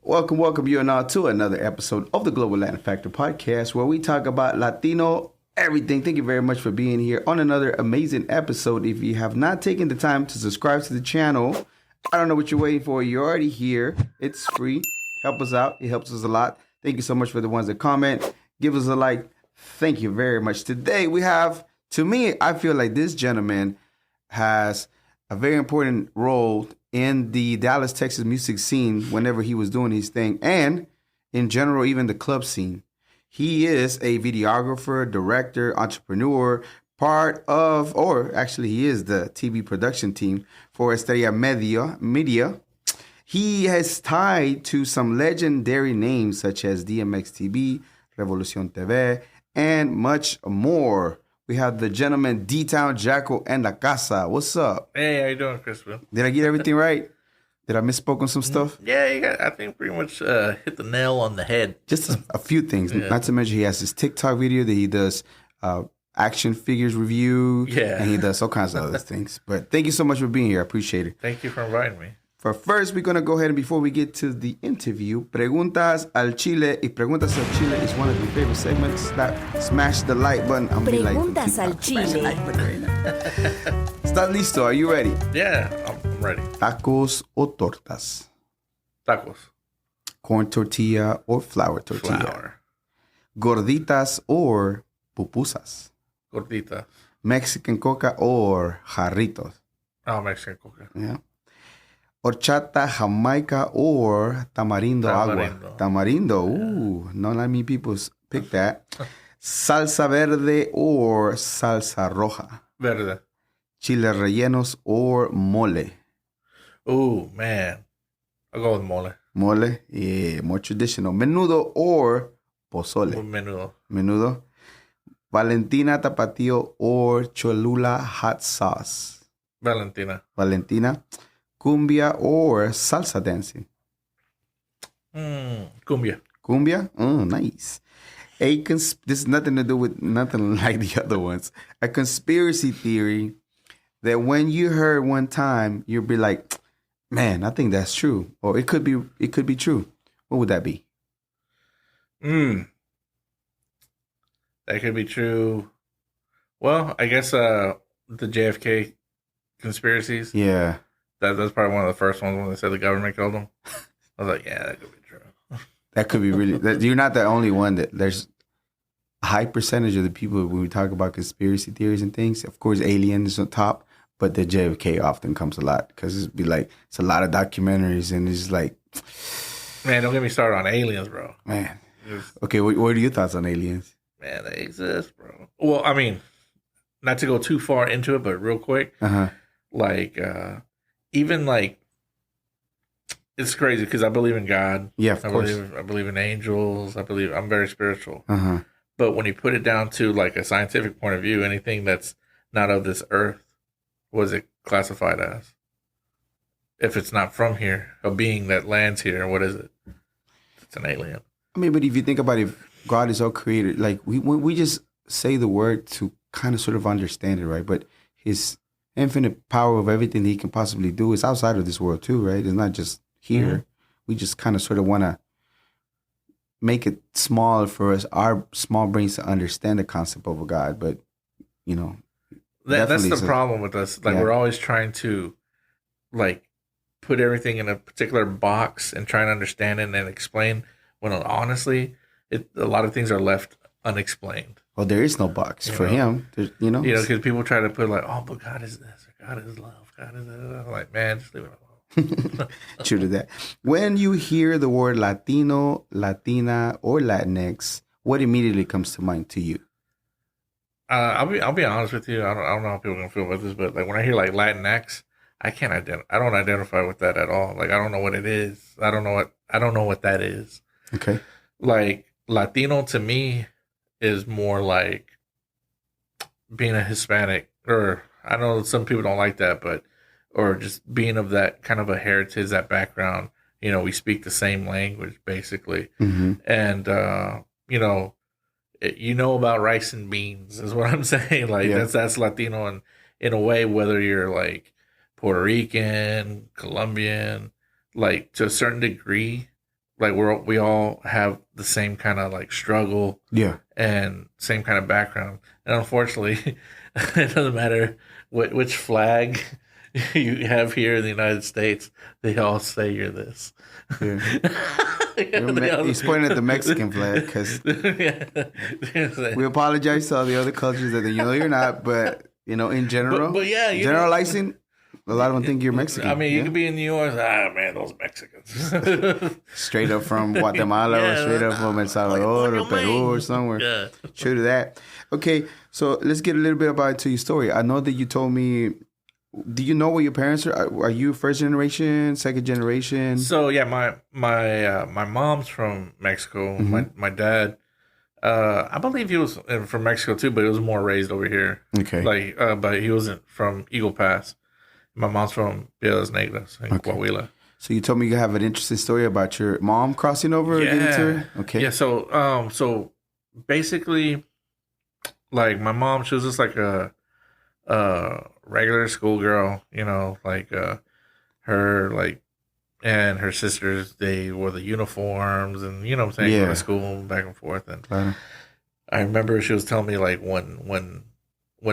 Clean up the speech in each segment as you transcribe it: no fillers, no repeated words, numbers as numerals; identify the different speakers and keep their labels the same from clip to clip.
Speaker 1: Welcome you and all to another episode of the Global Latin Factor podcast, where we talk about Latino everything. Thank you very much for being here on another amazing episode. If you have not taken the time to subscribe to the channel, I don't know what you're waiting for. You're already here. It's free. Help us out. It helps us a lot. Thank you so much for the ones that comment. Give us a like. Thank you very much. Today we have, to me, I feel like this gentleman has a very important role in the Dallas, Texas music scene whenever he was doing his thing, and in general, even the club scene. He is a videographer, director, entrepreneur, part of, or actually he is the TV production team for Estrella Media. He has tied to some legendary names such as DMX TV, Revolucion TV, and much more. We have the gentleman DTown Jackal and La Casa. What's up?
Speaker 2: Hey, how you doing, Christopher?
Speaker 1: Did I get everything right? Did I misspoke on some stuff?
Speaker 2: Yeah, you got. I think pretty much hit the nail on the head.
Speaker 1: Just a few things. Yeah. Not to mention he has his TikTok video that he does action figures review.
Speaker 2: Yeah.
Speaker 1: And he does all kinds of other things. But thank you so much for being here. I appreciate it.
Speaker 2: Thank you for inviting me.
Speaker 1: For first, we're going to go ahead and before we get to the interview, Preguntas Al Chile. Y Preguntas Al Chile is one of your favorite segments. Smash the like button. I'm
Speaker 3: Preguntas Al Chile.
Speaker 1: ¿Estás listo? Are you ready?
Speaker 2: Yeah, I'm ready.
Speaker 1: Tacos o tortas?
Speaker 2: Tacos.
Speaker 1: Corn tortilla or flour tortilla?
Speaker 2: Flour.
Speaker 1: Gorditas or pupusas?
Speaker 2: Gordita.
Speaker 1: Mexican coca or jarritos?
Speaker 2: Oh, Mexican coca.
Speaker 1: Yeah. Horchata, Jamaica, or tamarindo agua? Tamarindo. Ooh, not many people pick that. Salsa verde or salsa roja?
Speaker 2: Verde.
Speaker 1: Chile rellenos or mole?
Speaker 2: Ooh, man. I'll go with mole.
Speaker 1: Mole, yeah, more traditional. Menudo or pozole?
Speaker 2: Menudo.
Speaker 1: Menudo. Valentina, tapatio, or Cholula hot sauce?
Speaker 2: Valentina.
Speaker 1: Valentina. Cumbia or salsa dancing?
Speaker 2: Cumbia.
Speaker 1: Cumbia? Oh, nice. This is nothing to do with nothing like the other ones. A conspiracy theory that when you heard one time, you'll be like, man, I think that's true. Or it could be true. What would that be?
Speaker 2: That could be true. Well, I guess the JFK conspiracies.
Speaker 1: Yeah.
Speaker 2: That's probably one of the first ones when they said the government killed him. I was like, yeah, that could be true.
Speaker 1: That could be really. You're not the only one. That there's a high percentage of the people when we talk about conspiracy theories and things. Of course, aliens on top, but the JFK often comes a lot because it's a lot of documentaries and it's like,
Speaker 2: man, don't get me started on aliens, bro.
Speaker 1: Man, okay, what are your thoughts on aliens?
Speaker 2: Man, they exist, bro. Well, I mean, not to go too far into it, but real quick, like. Even like, it's crazy because I believe in God.
Speaker 1: Yeah, of course.
Speaker 2: I believe in angels. I'm very spiritual. But when you put it down to like a scientific point of view, anything that's not of this earth, what is it classified as? If it's not from here, a being that lands here, what is it? It's an alien.
Speaker 1: I mean, but if you think about it, if God is all created, like we just say the word to kind of sort of understand it, right? But his infinite power of everything he can possibly do is outside of this world too, right? It's not just here. We just kind of sort of want to make it small for us, our small brains to understand the concept of a God. But, you know.
Speaker 2: That's the problem with us. Like, we're always trying to, like, put everything in a particular box and try and understand it and explain. When honestly, a lot of things are left unexplained.
Speaker 1: Well, there is no box for him, you know?
Speaker 2: Because people try to put like, oh, but God is this, or God is love, God is that. I'm like, man, just leave it alone.
Speaker 1: True to that. When you hear the word Latino, Latina, or Latinx, what immediately comes to mind to you?
Speaker 2: I'll be honest with you. I don't know how people are gonna feel about this, but like when I hear like Latinx, I don't identify with that at all. Like I don't know what it is. I don't know what that is.
Speaker 1: Okay.
Speaker 2: Like Latino to me is more like being a Hispanic, or I know some people don't like that, but or just being of that kind of a heritage, that background. You know, we speak the same language basically, and you know about rice and beans is what I'm saying. Like that's Latino, and in a way, whether you're like Puerto Rican, Colombian, like to a certain degree, like we all have the same kind of like struggle, and same kind of background. And unfortunately, it doesn't matter which flag you have here in the United States, they all say you're this.
Speaker 1: Yeah. He's pointing at the Mexican flag because we apologize to all the other cultures that you're not, but in general,
Speaker 2: but yeah,
Speaker 1: generalizing, a lot of them think you're Mexican.
Speaker 2: I mean, you could be in New York, man, those Mexicans.
Speaker 1: Straight up from Guatemala or straight up from El Salvador or Peru or somewhere.
Speaker 2: Yeah.
Speaker 1: True to that. Okay, so let's get a little bit into your story. I know that you told me. Do you know what your parents are? Are you first generation, second generation?
Speaker 2: So yeah, my mom's from Mexico.
Speaker 1: Mm-hmm.
Speaker 2: My dad, I believe he was from Mexico too, but he was more raised over here.
Speaker 1: Okay.
Speaker 2: But he wasn't from Eagle Pass. My mom's from Piedras Negras in Coahuila.
Speaker 1: So you told me you have an interesting story about your mom crossing over.
Speaker 2: Yeah.
Speaker 1: Okay.
Speaker 2: Yeah. So basically, like my mom, she was just like a regular schoolgirl, her like, and her sisters, they wore the uniforms and what I'm saying, go to school back and forth. And I remember she was telling me like one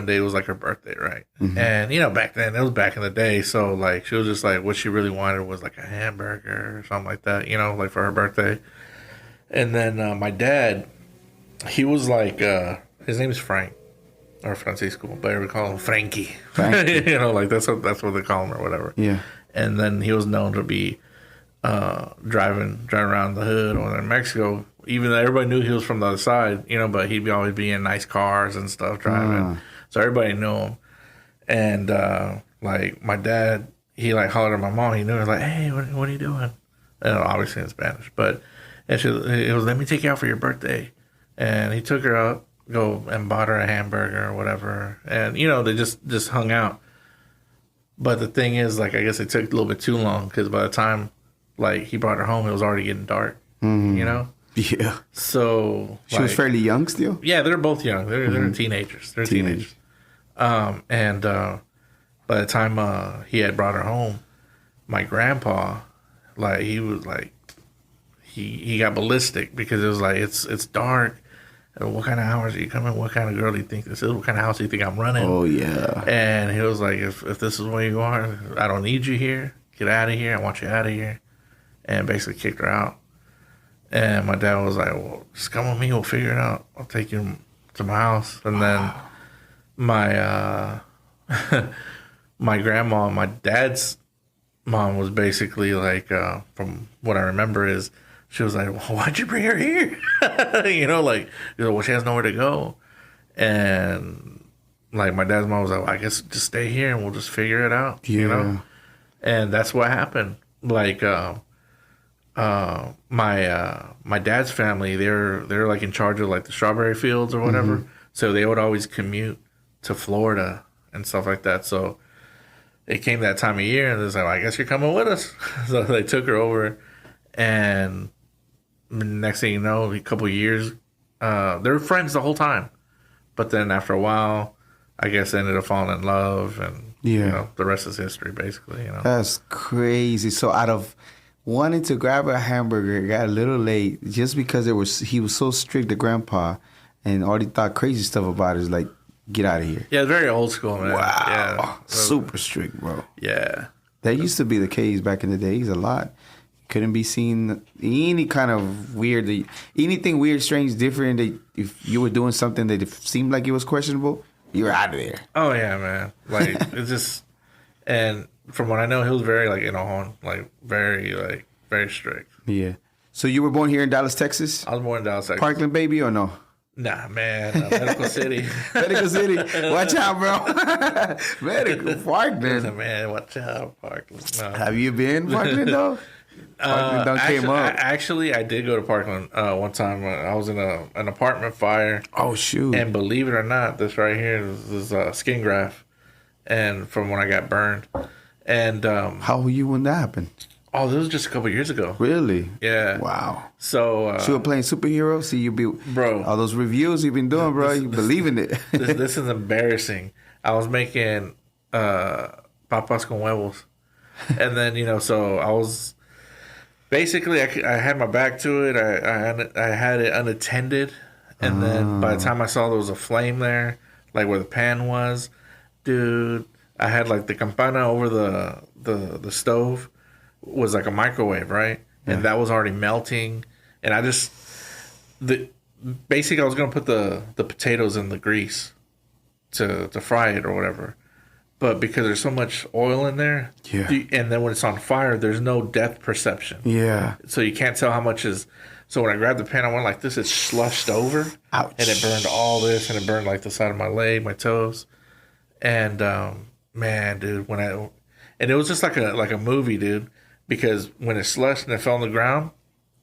Speaker 2: day it was like her birthday, right? Mm-hmm. And back then it was back in the day, so like she was just like what she really wanted was like a hamburger or something like that, like for her birthday. And then my dad, he was like his name is Frank. Or Francisco, but we call him Frankie. Like that's what they call him or whatever.
Speaker 1: Yeah.
Speaker 2: And then he was known to be driving around the hood or in Mexico, even though everybody knew he was from the other side, but he'd always be in nice cars and stuff driving. So everybody knew him. And like my dad, he like hollered at my mom. He knew her like, hey, what are you doing? And obviously in Spanish, but it was let me take you out for your birthday, and he took her out. Go and bought her a hamburger or whatever, and they just hung out. But the thing is, like, I guess it took a little bit too long because by the time like he brought her home, it was already getting dark.
Speaker 1: Mm-hmm. Yeah.
Speaker 2: So
Speaker 1: she was fairly young still.
Speaker 2: Yeah, they're both young. They're teenagers. They're teenagers. And by the time he had brought her home, my grandpa, like he was like he got ballistic because it was like it's dark. What kind of hours are you coming? What kind of girl do you think this is? What kind of house do you think I'm running?
Speaker 1: Oh, yeah.
Speaker 2: And he was like, if this is where you are, I don't need you here. Get out of here. I want you out of here. And basically kicked her out. And my dad was like, well, just come with me. We'll figure it out. I'll take you to my house. And then my my grandma, my dad's mom was basically like, from what I remember is, she was like, well, why'd you bring her here? Well, she has nowhere to go. And like my dad's mom was like, well, I guess just stay here and we'll just figure it out. And that's what happened. Like my dad's family, they're like in charge of like the strawberry fields or whatever. Mm-hmm. So they would always commute to Florida and stuff like that. So it came that time of year and it was like, well, I guess you're coming with us. So they took her over, and next thing you know, a couple of years, they were friends the whole time. But then after a while, I guess they ended up falling in love, and the rest is history, basically.
Speaker 1: That's crazy. So out of wanting to grab a hamburger, it got a little late just because he was so strict, the grandpa, and all he thought crazy stuff about it is like, get out of here.
Speaker 2: Yeah, very old school, man.
Speaker 1: Wow,
Speaker 2: yeah.
Speaker 1: Super strict, bro.
Speaker 2: Yeah,
Speaker 1: that used to be the case back in the days a lot. Couldn't be seen any kind of weird, anything weird, strange, different. If you were doing something that seemed like it was questionable, you were out of there.
Speaker 2: Oh yeah, man. Like it's just, and from what I know, he was very like very strict.
Speaker 1: Yeah. So you were born here in Dallas, Texas?
Speaker 2: I was born in Dallas, Texas.
Speaker 1: Parkland baby or no?
Speaker 2: Nah, man. Medical City.
Speaker 1: Medical City. Watch out, bro. Medical Parkland.
Speaker 2: Man, watch out, Parkland. No.
Speaker 1: Have you been Parkland though?
Speaker 2: Actually, I did go to Parkland one time. I was in an apartment fire.
Speaker 1: Oh, shoot.
Speaker 2: And believe it or not, this right here is skin graft, and from when I got burned. And
Speaker 1: how were you when that happened?
Speaker 2: Oh, this was just a couple years ago.
Speaker 1: Really?
Speaker 2: Yeah.
Speaker 1: Wow.
Speaker 2: So
Speaker 1: you were playing superhero? See,
Speaker 2: bro.
Speaker 1: All those reviews you've been doing, bro. You believe in it.
Speaker 2: this is embarrassing. I was making papas con huevos, and then so I was Basically, I had my back to it. I had it unattended, and then by the time I saw there was a flame there, like where the pan was, dude, I had like the campana over the stove was like a microwave, right? Yeah. And that was already melting, and basically I was gonna put the potatoes in the grease to fry it or whatever. But because there's so much oil in there, and then when it's on fire, there's no depth perception.
Speaker 1: Yeah.
Speaker 2: So you can't tell how much is. So when I grabbed the pan, I went like this. It slushed over.
Speaker 1: Ouch.
Speaker 2: And it burned all this, and it burned like the side of my leg, my toes. And man, dude, and it was just like a movie, dude. Because when it slushed and it fell on the ground,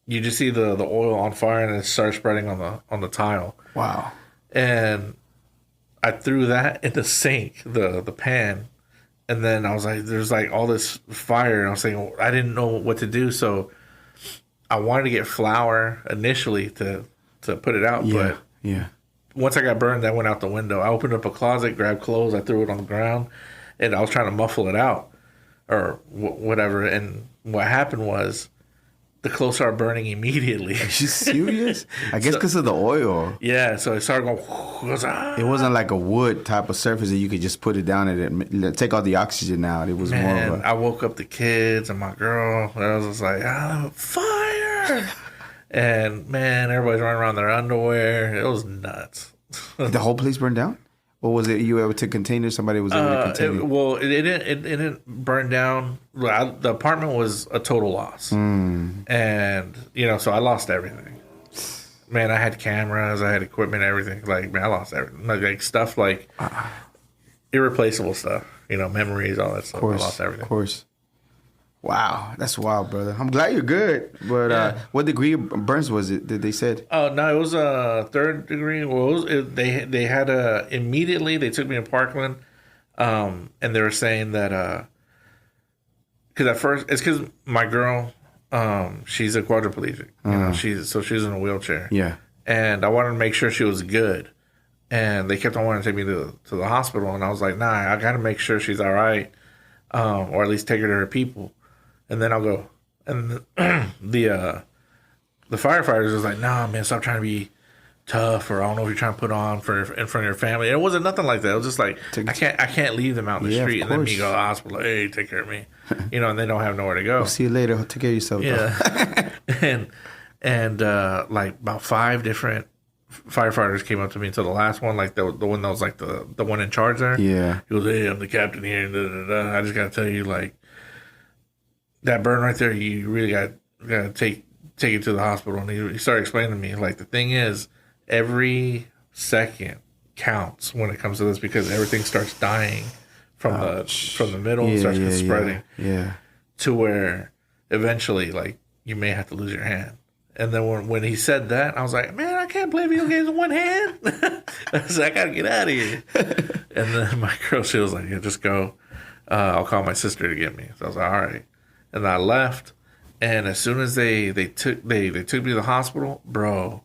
Speaker 2: you just see the oil on fire, and it started spreading on the tile.
Speaker 1: Wow.
Speaker 2: And I threw that in the sink, the pan, and then I was like, there's like all this fire, and I was saying, well, I didn't know what to do, so I wanted to get flour initially to put it out, but once I got burned, that went out the window. I opened up a closet, grabbed clothes, I threw it on the ground, and I was trying to muffle it out, or whatever, and what happened was, the clothes started burning immediately.
Speaker 1: Are you serious? I guess because of the oil.
Speaker 2: Yeah, so it started going.
Speaker 1: It wasn't like a wood type of surface that you could just put it down and it take all the oxygen out. It was more of a...
Speaker 2: I woke up the kids and my girl. And I was just like, fire! And man, everybody's running around their underwear. It was nuts.
Speaker 1: The whole place burned down? Or was it you able to contain it? Somebody was able to contain it?
Speaker 2: It didn't burn down. The apartment was a total loss. And, so I lost everything. Man, I had cameras, I had equipment, everything. Like, man, I lost everything. Like stuff like irreplaceable stuff. Memories, all that stuff. I lost everything. Of course.
Speaker 1: Wow, that's wild, brother. I'm glad you're good. But what degree of burns was it that they said?
Speaker 2: Oh, no, it was a 3rd degree. Well, they had immediately, they took me to Parkland, and they were saying that, because at first, it's because my girl, she's a quadriplegic. She's in a wheelchair.
Speaker 1: Yeah.
Speaker 2: And I wanted to make sure she was good. And they kept on wanting to take me to the hospital. And I was like, nah, I got to make sure she's all right, or at least take her to her people. And then I'll go. And the firefighters was like, nah, man, stop trying to be tough, or I don't know if you're trying to put on in front of your family. And it wasn't nothing like that. It was just like, I can't leave them out in the street. And then me go to the hospital, hey, take care of me. And they don't have nowhere to go.
Speaker 1: We'll see you later. Take care of yourself.
Speaker 2: Yeah. and like about 5 different firefighters came up to me until the last one, like the one that was like the one in charge there.
Speaker 1: Yeah.
Speaker 2: He goes, hey, I'm the captain here. I just got to tell you, like, that burn right there, you really got to take it to the hospital. And he started explaining to me, like, the thing is, every second counts when it comes to this, because everything starts dying from the middle and starts spreading.
Speaker 1: Yeah.
Speaker 2: To where eventually, like, you may have to lose your hand. And then when he said that, I was like, man, I can't play video games with one hand. I was like, I got to get out of here. And then my girl, she was like, yeah, just go. I'll call my sister to get me. So I was like, all right. And I left, and as soon as they took me to the hospital, bro.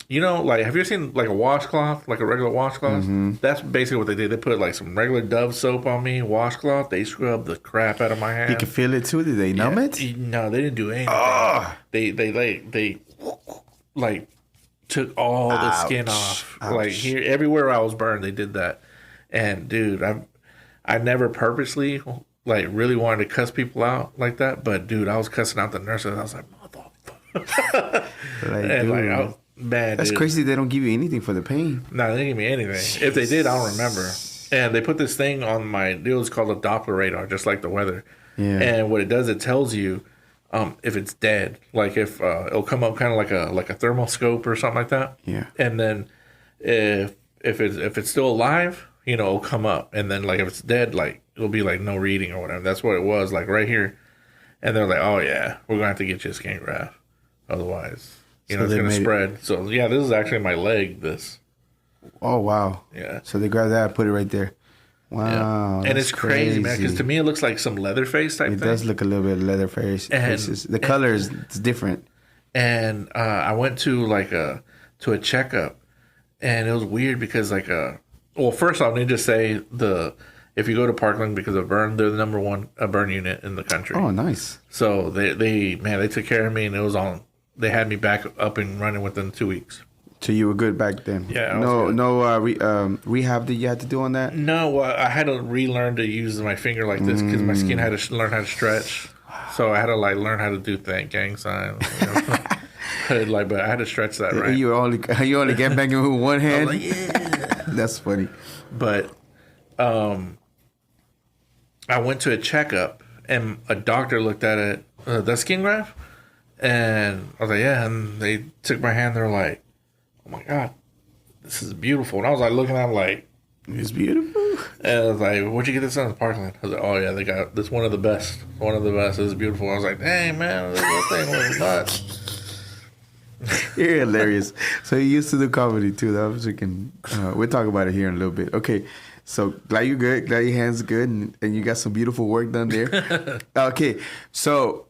Speaker 2: Like, have you ever seen like a washcloth, like a regular washcloth? Mm-hmm. That's basically what they did. They put like some regular Dove soap on me, washcloth. They scrubbed the crap out of my hand.
Speaker 1: You can feel it too. Did they numb it?
Speaker 2: No, they didn't do anything. They like took all the skin off. Ouch. Like here, everywhere I was burned, they did that. And dude, I never purposely, like, really wanted to cuss people out like that, but dude, I was cussing out the nurses. I was like, motherfucker. Man,
Speaker 1: that's crazy. They don't give you anything for the pain.
Speaker 2: No, they didn't give me anything. Jeez. If they did, I don't remember. And they put this thing on my deal. It's called a Doppler radar, just like the weather. Yeah. And what it does, it tells you if it's dead. Like if it'll come up kind of like a thermoscope or something like that.
Speaker 1: Yeah.
Speaker 2: And then if it's still alive, it'll come up. And then like if it's dead, like it'll be like no reading or whatever. That's what it was, like right here. And they're like, oh yeah, we're gonna have to get you a skin graft, otherwise, it's gonna spread. So yeah, this is actually my leg. This.
Speaker 1: Oh wow.
Speaker 2: Yeah.
Speaker 1: So they grabbed that, and put it right there. Wow.
Speaker 2: Yeah. And it's crazy, man, because to me it looks like some Leatherface type thing.
Speaker 1: It does look a little bit Leatherface. The color is different.
Speaker 2: And I went to a checkup, and it was weird because first off, let me just say If you go to Parkland because of burn, they're the number one burn unit in the country.
Speaker 1: Oh, nice.
Speaker 2: So they took care of me, and it was on. They had me back up and running within 2 weeks.
Speaker 1: So you were good back then.
Speaker 2: Yeah.
Speaker 1: Rehab that you had to do on that?
Speaker 2: No, I had to relearn to use my finger like this because my skin had to learn how to stretch. So I had to like learn how to do gang signs. But I had to stretch that right.
Speaker 1: You only get back with one hand.
Speaker 2: I was like, yeah.
Speaker 1: That's funny.
Speaker 2: But I went to a checkup and a doctor looked at it, the skin graft, and I was like, yeah. And they took my hand. They're like, oh my God, this is beautiful. And I was like looking at them like,
Speaker 1: it's beautiful.
Speaker 2: And I was like, where'd you get this on the Parkland? I was like, oh yeah, they got this one of the best. One of the best. It was beautiful. I was like, dang man, this thing was nuts.
Speaker 1: You're hilarious. So you used to do comedy too. That was we'll talk about it here in a little bit. Okay. So glad you're good. Glad your hands are good, and you got some beautiful work done there. Okay. So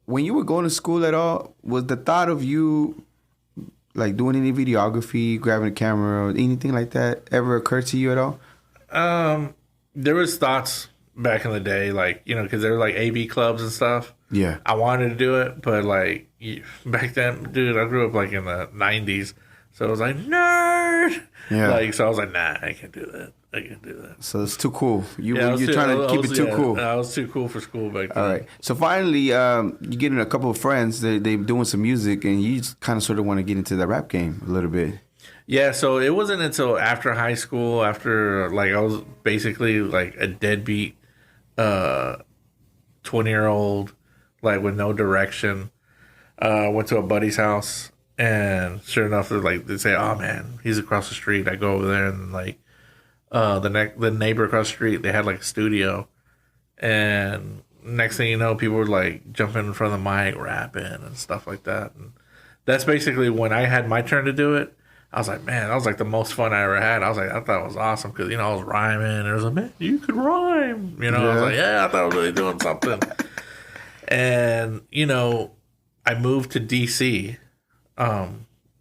Speaker 1: when you were going to school at all, was the thought of you like doing any videography, grabbing a camera, or anything like that ever occurred to you at all?
Speaker 2: There was thoughts back in the day, like, because there were like AV clubs and stuff.
Speaker 1: Yeah.
Speaker 2: I wanted to do it, but like back then, dude, I grew up like in the 90s. So I was like, nerd. Yeah. So I was like, nah, I can't do that.
Speaker 1: So it's too cool. You're trying to keep it too cool.
Speaker 2: I was too cool for school back then.
Speaker 1: All right. So finally, you get in a couple of friends. They're doing some music, and you just kind of sort of want to get into the rap game a little bit.
Speaker 2: Yeah. So it wasn't until after high school, after like I was basically like a deadbeat 20-year-old, like with no direction. Went to a buddy's house, and sure enough, they say, "Oh man, he's across the street." I go over there, and like the neighbor across the street, they had like a studio, and next thing you know, people were like jumping in front of the mic, rapping and stuff like that. And that's basically when I had my turn to do it. I was like, man, that was like the most fun I ever had. I thought it was awesome because I was rhyming. There was like, man, you could rhyme. I was like, yeah, I thought I was really doing something. And I moved to DC a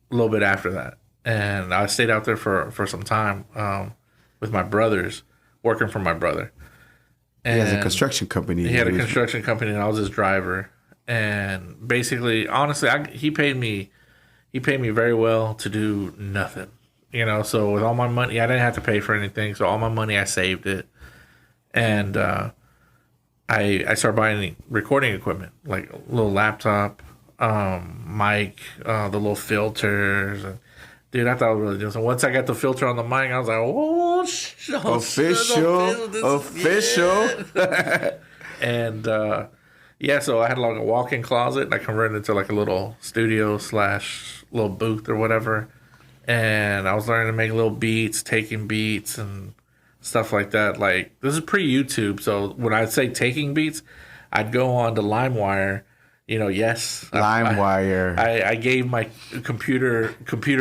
Speaker 2: little bit after that, and I stayed out there for some time with my brothers, working for my brother. And
Speaker 1: he has a construction company.
Speaker 2: He had a construction company, and I was his driver. And basically, honestly, he paid me very well to do nothing. So with all my money, I didn't have to pay for anything. So all my money, I saved it, and I started buying recording equipment, like a little laptop, mic, the little filters. And, dude, I thought I was really doing something. Once I got the filter on the mic, I was like, oh, official. And, so I had like a walk-in closet, and I converted it into like a little studio / little booth or whatever. And I was learning to make little beats, taking beats and stuff like that. Like, this is pre-YouTube, so when I'd say taking beats, I'd go on to LimeWire.
Speaker 1: LimeWire.
Speaker 2: I gave my computer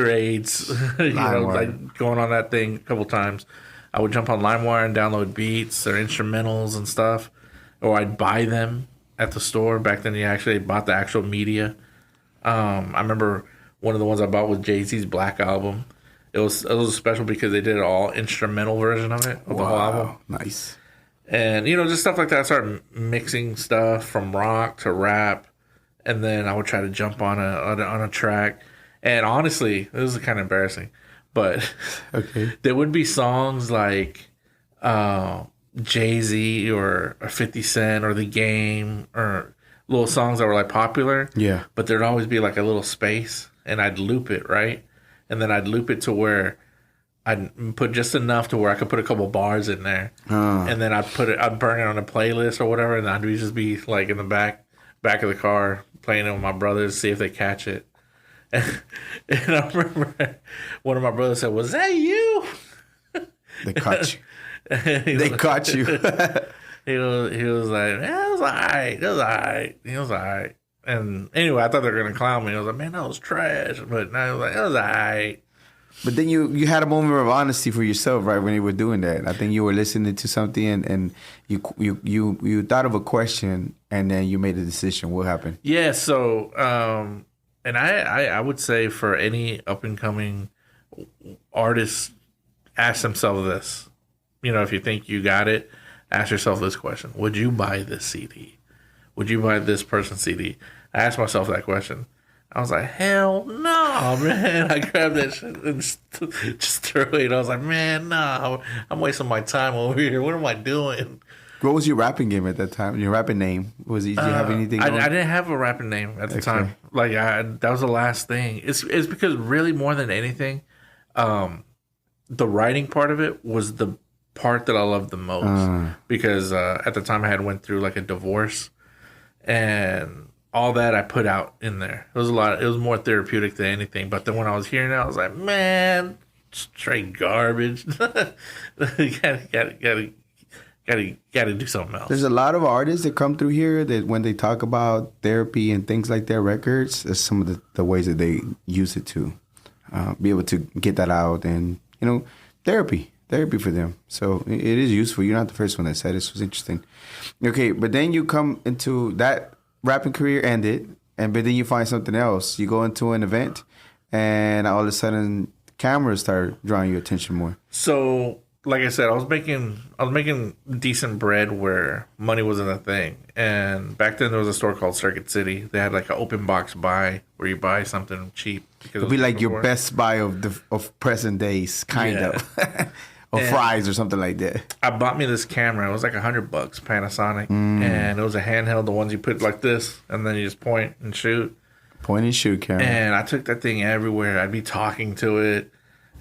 Speaker 2: aids, like going on that thing a couple times. I would jump on LimeWire and download beats or instrumentals and stuff, or I'd buy them at the store. Back then, you actually bought the actual media. I remember one of the ones I bought was Jay-Z's Black Album. It was special because they did an all instrumental version of it, of the whole album.
Speaker 1: Nice.
Speaker 2: And, just stuff like that. I started mixing stuff from rock to rap. And then I would try to jump on a track. And honestly, this is kind of embarrassing. But
Speaker 1: okay,
Speaker 2: there would be songs like Jay-Z or 50 Cent or The Game or little songs that were like popular.
Speaker 1: Yeah.
Speaker 2: But there'd always be like a little space. And I'd loop it, right? And then I'd loop it to where I'd put just enough to where I could put a couple bars in there. And then I'd burn it on a playlist or whatever. And I'd just be like in the back of the car playing it with my brothers, see if they catch it. And I remember one of my brothers said, "Was that you?"
Speaker 1: They caught you. They caught you.
Speaker 2: He was like, "Yeah, it was all right. It was all right. It was all right." And anyway, I thought they were going to clown me. I was like, "Man, that was trash." But now I was like, "It was all right."
Speaker 1: But then you had a moment of honesty for yourself, right, when you were doing that. I think you were listening to something and you thought of a question and then you made a decision. What happened?
Speaker 2: Yeah, so and I would say for any up and coming artist, ask themselves this: if you think you got it, ask yourself this question: would you buy this CD? Would you buy this person's CD? I asked myself that question. I was like, hell no, man. I grabbed that shit and just threw it. I was like, man, no, I'm wasting my time over here. What am I doing?
Speaker 1: What was your rapping game at that time? Your rapping name? Did you have anything?
Speaker 2: I didn't have a rapping name at the time. Like, that was the last thing. It's because really more than anything, the writing part of it was the part that I loved the most. Because at the time I had went through like a divorce, and all that I put out in there. It was it was more therapeutic than anything. But then when I was hearing it, I was like, man, straight garbage. Gotta do something else.
Speaker 1: There's a lot of artists that come through here that when they talk about therapy and things like their records, that's some of the ways that they use it to be able to get that out, and therapy for them. So it is useful. You're not the first one that said this was interesting. Okay, but then you come into that rapping career ended, but then you find something else. You go into an event, and all of a sudden, cameras start drawing your attention more.
Speaker 2: So, like I said, I was making decent bread where money wasn't a thing. And back then, there was a store called Circuit City. They had like an open box buy where you buy something cheap.
Speaker 1: It'd be like your Best Buy of present days, kind of. Or fries or something like that.
Speaker 2: I bought me this camera. It was like $100, Panasonic. And it was a handheld, the ones you put like this, and then you just point and shoot.
Speaker 1: Point and shoot camera.
Speaker 2: And I took that thing everywhere. I'd be talking to it.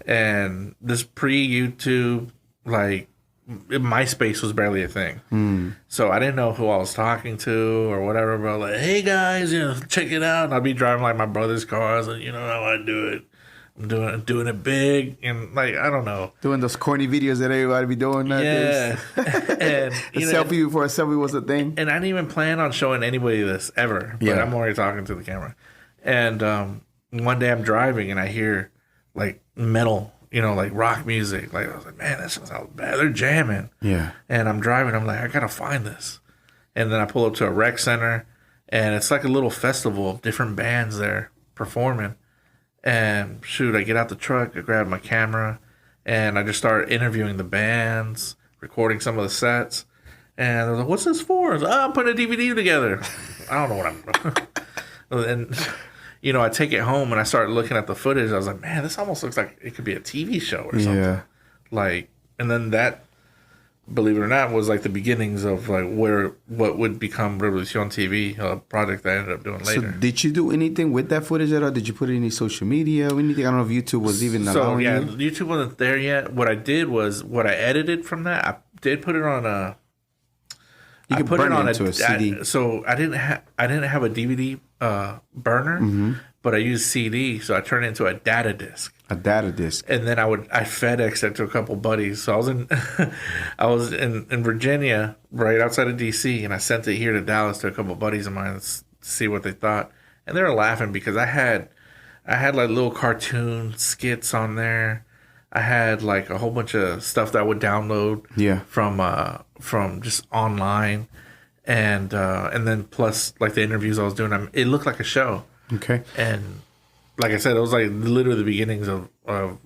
Speaker 2: And this pre-YouTube, like, MySpace was barely a thing. So I didn't know who I was talking to or whatever, but like, hey guys, check it out. And I'd be driving like my brother's cars, and how I do it. I'm doing it big, and like, I don't know,
Speaker 1: doing those corny videos that everybody be doing nowadays.
Speaker 2: And
Speaker 1: selfie before a selfie was a thing.
Speaker 2: And I didn't even plan on showing anybody this ever. But I'm already talking to the camera. And one day I'm driving and I hear like metal, like rock music. Like, I was like, man, that sounds bad. They're jamming.
Speaker 1: Yeah.
Speaker 2: And I'm driving. I'm like, I gotta find this. And then I pull up to a rec center, and it's like a little festival of different bands there performing. And shoot, I get out the truck, I grab my camera, and I just start interviewing the bands, recording some of the sets. And they're like, what's this for? I was like, I'm putting a DVD together. I don't know what I'm... And, I take it home, and I start looking at the footage. I was like, man, this almost looks like it could be a TV show or something. Yeah. Like, and then that, believe it or not, was like the beginnings of like what would become Revolucion TV, a project that I ended up doing later.
Speaker 1: So did you do anything with that footage at all? Did you put it in any social media or anything? I don't know if YouTube was even allowing you.
Speaker 2: YouTube wasn't there yet. What I did was, what I edited from that, I did put it on a...
Speaker 1: You could burn it into a CD.
Speaker 2: So I didn't have a DVD burner, but I used CD, so I turned it into a data disc.
Speaker 1: A data disc.
Speaker 2: And then I FedExed it to a couple buddies. So I was in Virginia, right outside of DC, and I sent it here to Dallas to a couple buddies of mine to see what they thought. And they were laughing because I had like little cartoon skits on there. I had like a whole bunch of stuff that I would download from just online, and then plus like the interviews I was doing. It looked like a show.
Speaker 1: Okay.
Speaker 2: And like I said, it was like literally the beginnings of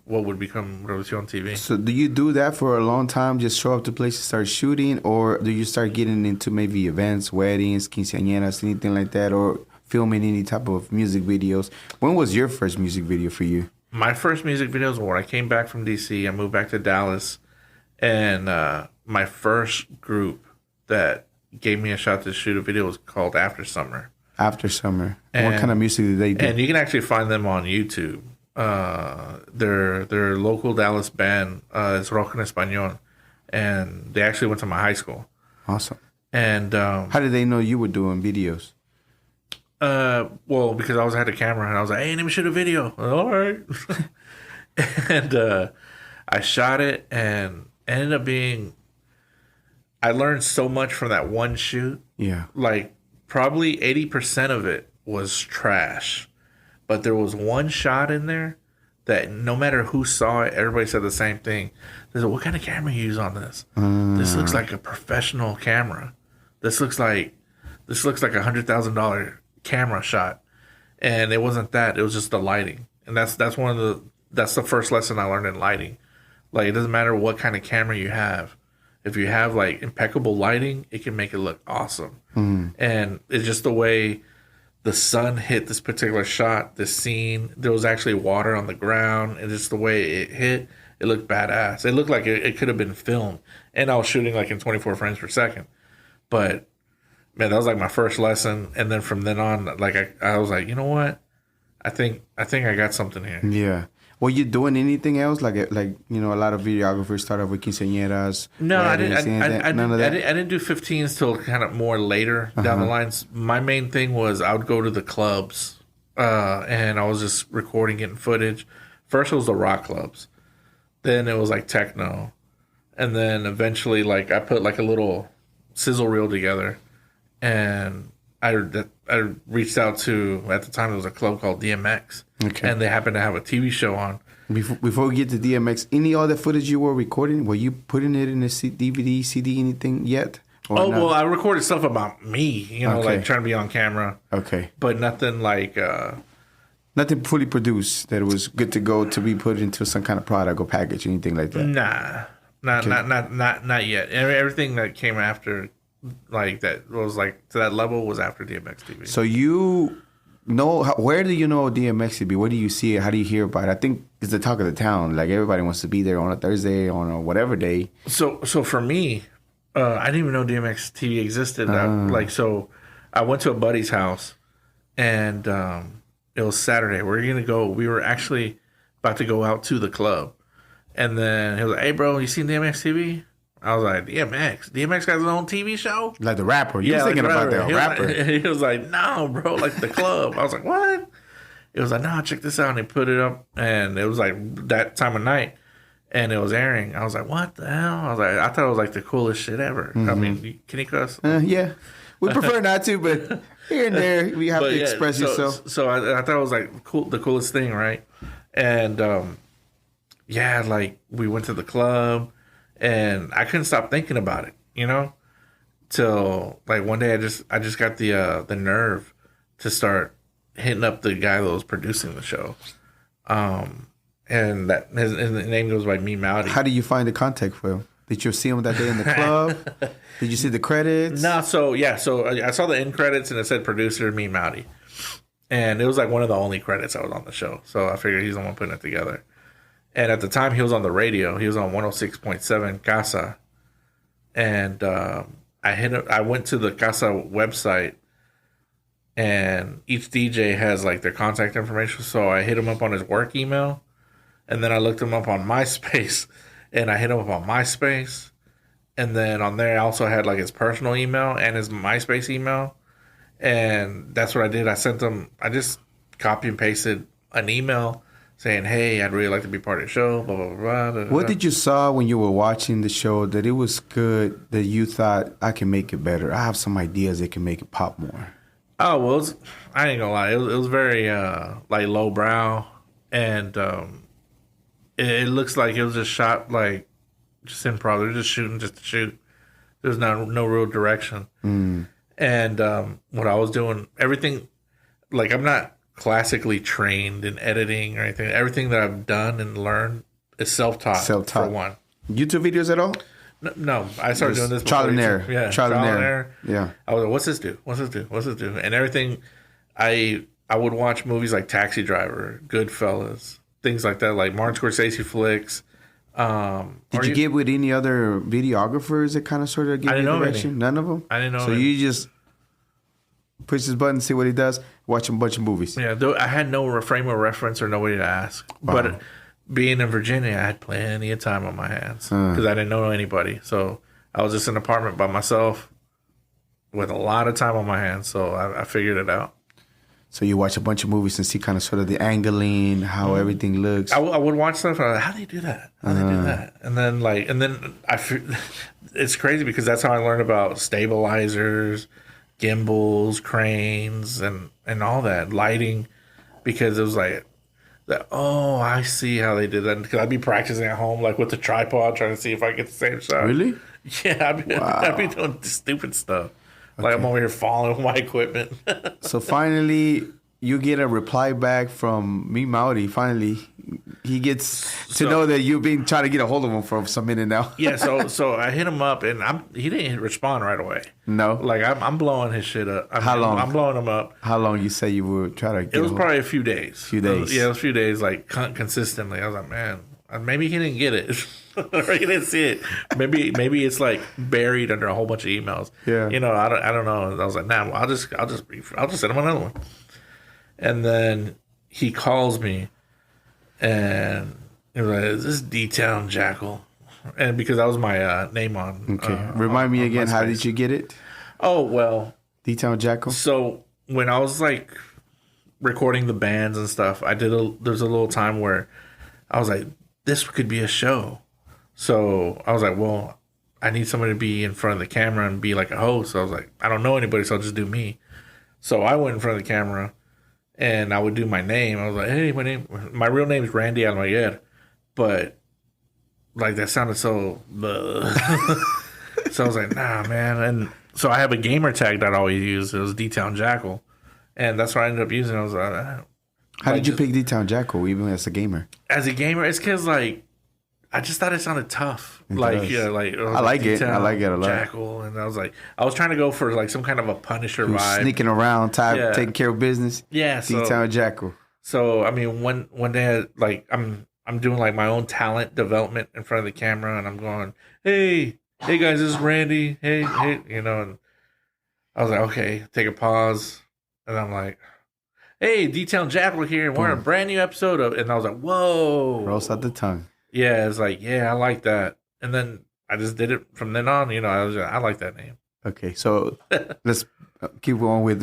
Speaker 2: what would become Revolution TV.
Speaker 1: So do you do that for a long time? Just show up to places, start shooting, or do you start getting into maybe events, weddings, quinceañeras, anything like that, or filming any type of music videos? When was your first music video for you?
Speaker 2: My first music videos were when I came back from DC. I moved back to Dallas, and my first group that gave me a shot to shoot a video was called After Summer.
Speaker 1: After Summer. And what kind of music did they do?
Speaker 2: And you can actually find them on YouTube. Their local Dallas band is Rock en Español, and they actually went to my high school.
Speaker 1: Awesome.
Speaker 2: And
Speaker 1: how did they know you were doing videos?
Speaker 2: Well, because I had a camera, and I was like, hey, let me shoot a video. All right. And I shot it, and ended up being... I learned so much from that one shoot.
Speaker 1: Yeah.
Speaker 2: Like, probably 80% of it was trash. But there was one shot in there that no matter who saw it, everybody said the same thing. They said, what kind of camera you use on this? This looks like a professional camera. This looks like a $100,000 camera shot. And it wasn't that. It was just the lighting. And that's the first lesson I learned in lighting. Like, it doesn't matter what kind of camera you have. If you have, like, impeccable lighting, it can make it look awesome. And it's just the way the sun hit this particular shot, this scene. There was actually water on the ground, and just the way it hit, it looked badass. It looked like it could have been filmed. And I was shooting, like, in 24 frames per second. But, man, that was, like, my first lesson. And then from then on, like, I was like, you know what? I think I got something here.
Speaker 1: Yeah. Were you doing anything else? Like you know, a lot of videographers start off with quinceañeras.
Speaker 2: No, I didn't.
Speaker 1: None of that.
Speaker 2: I didn't do 15s till kind of more later down the lines. My main thing was I would go to the clubs, and I was just recording, getting footage. First, it was the rock clubs. Then it was like techno, and then eventually, like, I put like a little sizzle reel together, and I reached out to, at the time, there was a club called DMX. Okay. And they happened to have a TV show on.
Speaker 1: Before we get to DMX, any other footage you were recording? Were you putting it in a DVD, CD, anything yet?
Speaker 2: Well, I recorded stuff about me, you know, like trying to be on camera.
Speaker 1: Okay.
Speaker 2: But nothing like...
Speaker 1: nothing fully produced that was good to go to be put into some kind of product or package, anything like that?
Speaker 2: Nah. Not yet. Everything that came after, like, that was like, to that level was after DMX TV.
Speaker 1: So you... where do you know DMX to be? Where do you see it? How do you hear about it? I think it's the talk of the town. Like, everybody wants to be there on a Thursday, on a whatever day.
Speaker 2: So for me, I didn't even know DMX TV existed. So I went to a buddy's house, and it was Saturday. We were gonna go. We were actually about to go out to the club, and then he was like, "Hey, bro, you seen DMX TV?" I was like, DMX? DMX has his own TV show?
Speaker 1: Like the rapper. You was thinking about the rapper.
Speaker 2: He was like, no, bro, like the club. I was like, what? It was like, no, check this out. And he put it up, and it was like that time of night, and it was airing. I was like, what the hell? I was like, I thought it was like the coolest shit ever. I mean, can you cuss?
Speaker 1: Yeah. We prefer not to, but here and there, we have to express yourself.
Speaker 2: So I thought it was like the coolest thing, right? And like, we went to the club. And I couldn't stop thinking about it, you know, till like one day I just got the nerve to start hitting up the guy that was producing the show, and that his name goes by Me Mowdy.
Speaker 1: How do you find the contact for him? Did you see him that day in the club? Did you see the credits?
Speaker 2: No, so I saw the end credits and it said producer Me Mowdy, and it was like one of the only credits I was on the show. So I figured he's the one putting it together. And at the time, he was on the radio. He was on 106.7 Casa. And I went to the Casa website, and each DJ has like their contact information. So I hit him up on his work email, and then I looked him up on MySpace, and I hit him up on MySpace. And then on there, I also had like his personal email and his MySpace email. And that's what I did. I just copy and pasted an email saying, hey, I'd really like to be part of the show, blah, blah, blah, blah.
Speaker 1: What did you saw when you were watching the show that it was good, that you thought, I can make it better? I have some ideas that can make it pop more.
Speaker 2: Oh, well, I ain't gonna lie. It was very, like, lowbrow. And it looks like it was just shot, like, just improv. They're just shooting just to shoot. There's no real direction. And what I was doing, everything, like, I'm not classically trained in editing or anything. Everything that I've done and learned is self-taught. For one.
Speaker 1: YouTube videos at all?
Speaker 2: No, I started doing this
Speaker 1: trial and error.
Speaker 2: Yeah,
Speaker 1: trial and error. Yeah.
Speaker 2: I was like, what's this do? And everything, I would watch movies like Taxi Driver, Goodfellas, things like that, like Martin Scorsese flicks.
Speaker 1: Did you get with any other videographers that kind of sort of give you direction? None of them?
Speaker 2: I didn't know.
Speaker 1: So you just push his button, see what he does, watch a bunch of movies.
Speaker 2: Yeah, I had no frame of reference or nobody to ask. Wow. But being in Virginia, I had plenty of time on my hands because I didn't know anybody. So I was just in an apartment by myself with a lot of time on my hands. So I figured it out.
Speaker 1: So you watch a bunch of movies and see kind of sort of the angling, how everything looks.
Speaker 2: I would watch stuff and I was like, how do you do that? How do they do that? And then it's crazy because that's how I learned about stabilizers, gimbals, cranes, and all that lighting, because it was like, I see how they did that. Because I'd be practicing at home, like with the tripod, trying to see if I get the same shot.
Speaker 1: Really?
Speaker 2: Yeah, I'd be doing stupid stuff. Okay. Like I'm over here falling with my equipment.
Speaker 1: So finally, you get a reply back from me, Maori. Finally, he gets to know that you've been trying to get a hold of him for some minute now.
Speaker 2: Yeah, so I hit him up, and he didn't respond right away.
Speaker 1: No,
Speaker 2: like I'm blowing his shit up.
Speaker 1: How long?
Speaker 2: I'm blowing him up.
Speaker 1: How long you say you would try to?
Speaker 2: It was probably a few days.
Speaker 1: Few days.
Speaker 2: Yeah, it was a few days, like consistently. I was like, man, maybe he didn't get it, or he didn't see it. Maybe it's like buried under a whole bunch of emails.
Speaker 1: Yeah,
Speaker 2: I don't know. And I was like, nah, well, I'll just send him another one. And then he calls me, and he was like, "Is this DTown Jackal?" And because that was my name on.
Speaker 1: Okay, remind me again. How did you get it?
Speaker 2: Oh well,
Speaker 1: DTown Jackal.
Speaker 2: So when I was like recording the bands and stuff, there's a little time where I was like, this could be a show. So I was like, well, I need somebody to be in front of the camera and be like a host. So I was like, I don't know anybody, so I'll just do me. So I went in front of the camera. And I would do my name. I was like, hey, my real name is Randy Almaguer. But, like, that sounded so... So I was like, nah, man. And so I have a gamer tag that I always use. It was DTown Jackal. And that's what I ended up using. I was like...
Speaker 1: How did you pick DTown Jackal, even as a gamer?
Speaker 2: As a gamer, it's because, like, I just thought it sounded tough. I like it.
Speaker 1: I like it a lot.
Speaker 2: Jackal, and I was trying to go for like some kind of a Punisher vibe,
Speaker 1: sneaking around, taking care of business.
Speaker 2: Yeah,
Speaker 1: DTown Jackal.
Speaker 2: So I mean, when they had like I'm doing like my own talent development in front of the camera, and I'm going, hey guys, this is Randy. Hey, and I was like, okay, take a pause, and I'm like, hey, DTown Jackal here, and we're in a brand new episode of, and I was like, whoa,
Speaker 1: rolls out the tongue.
Speaker 2: Yeah, it's like, yeah, I like that. And then I just did it from then on. I like that name.
Speaker 1: Okay, so let's keep going with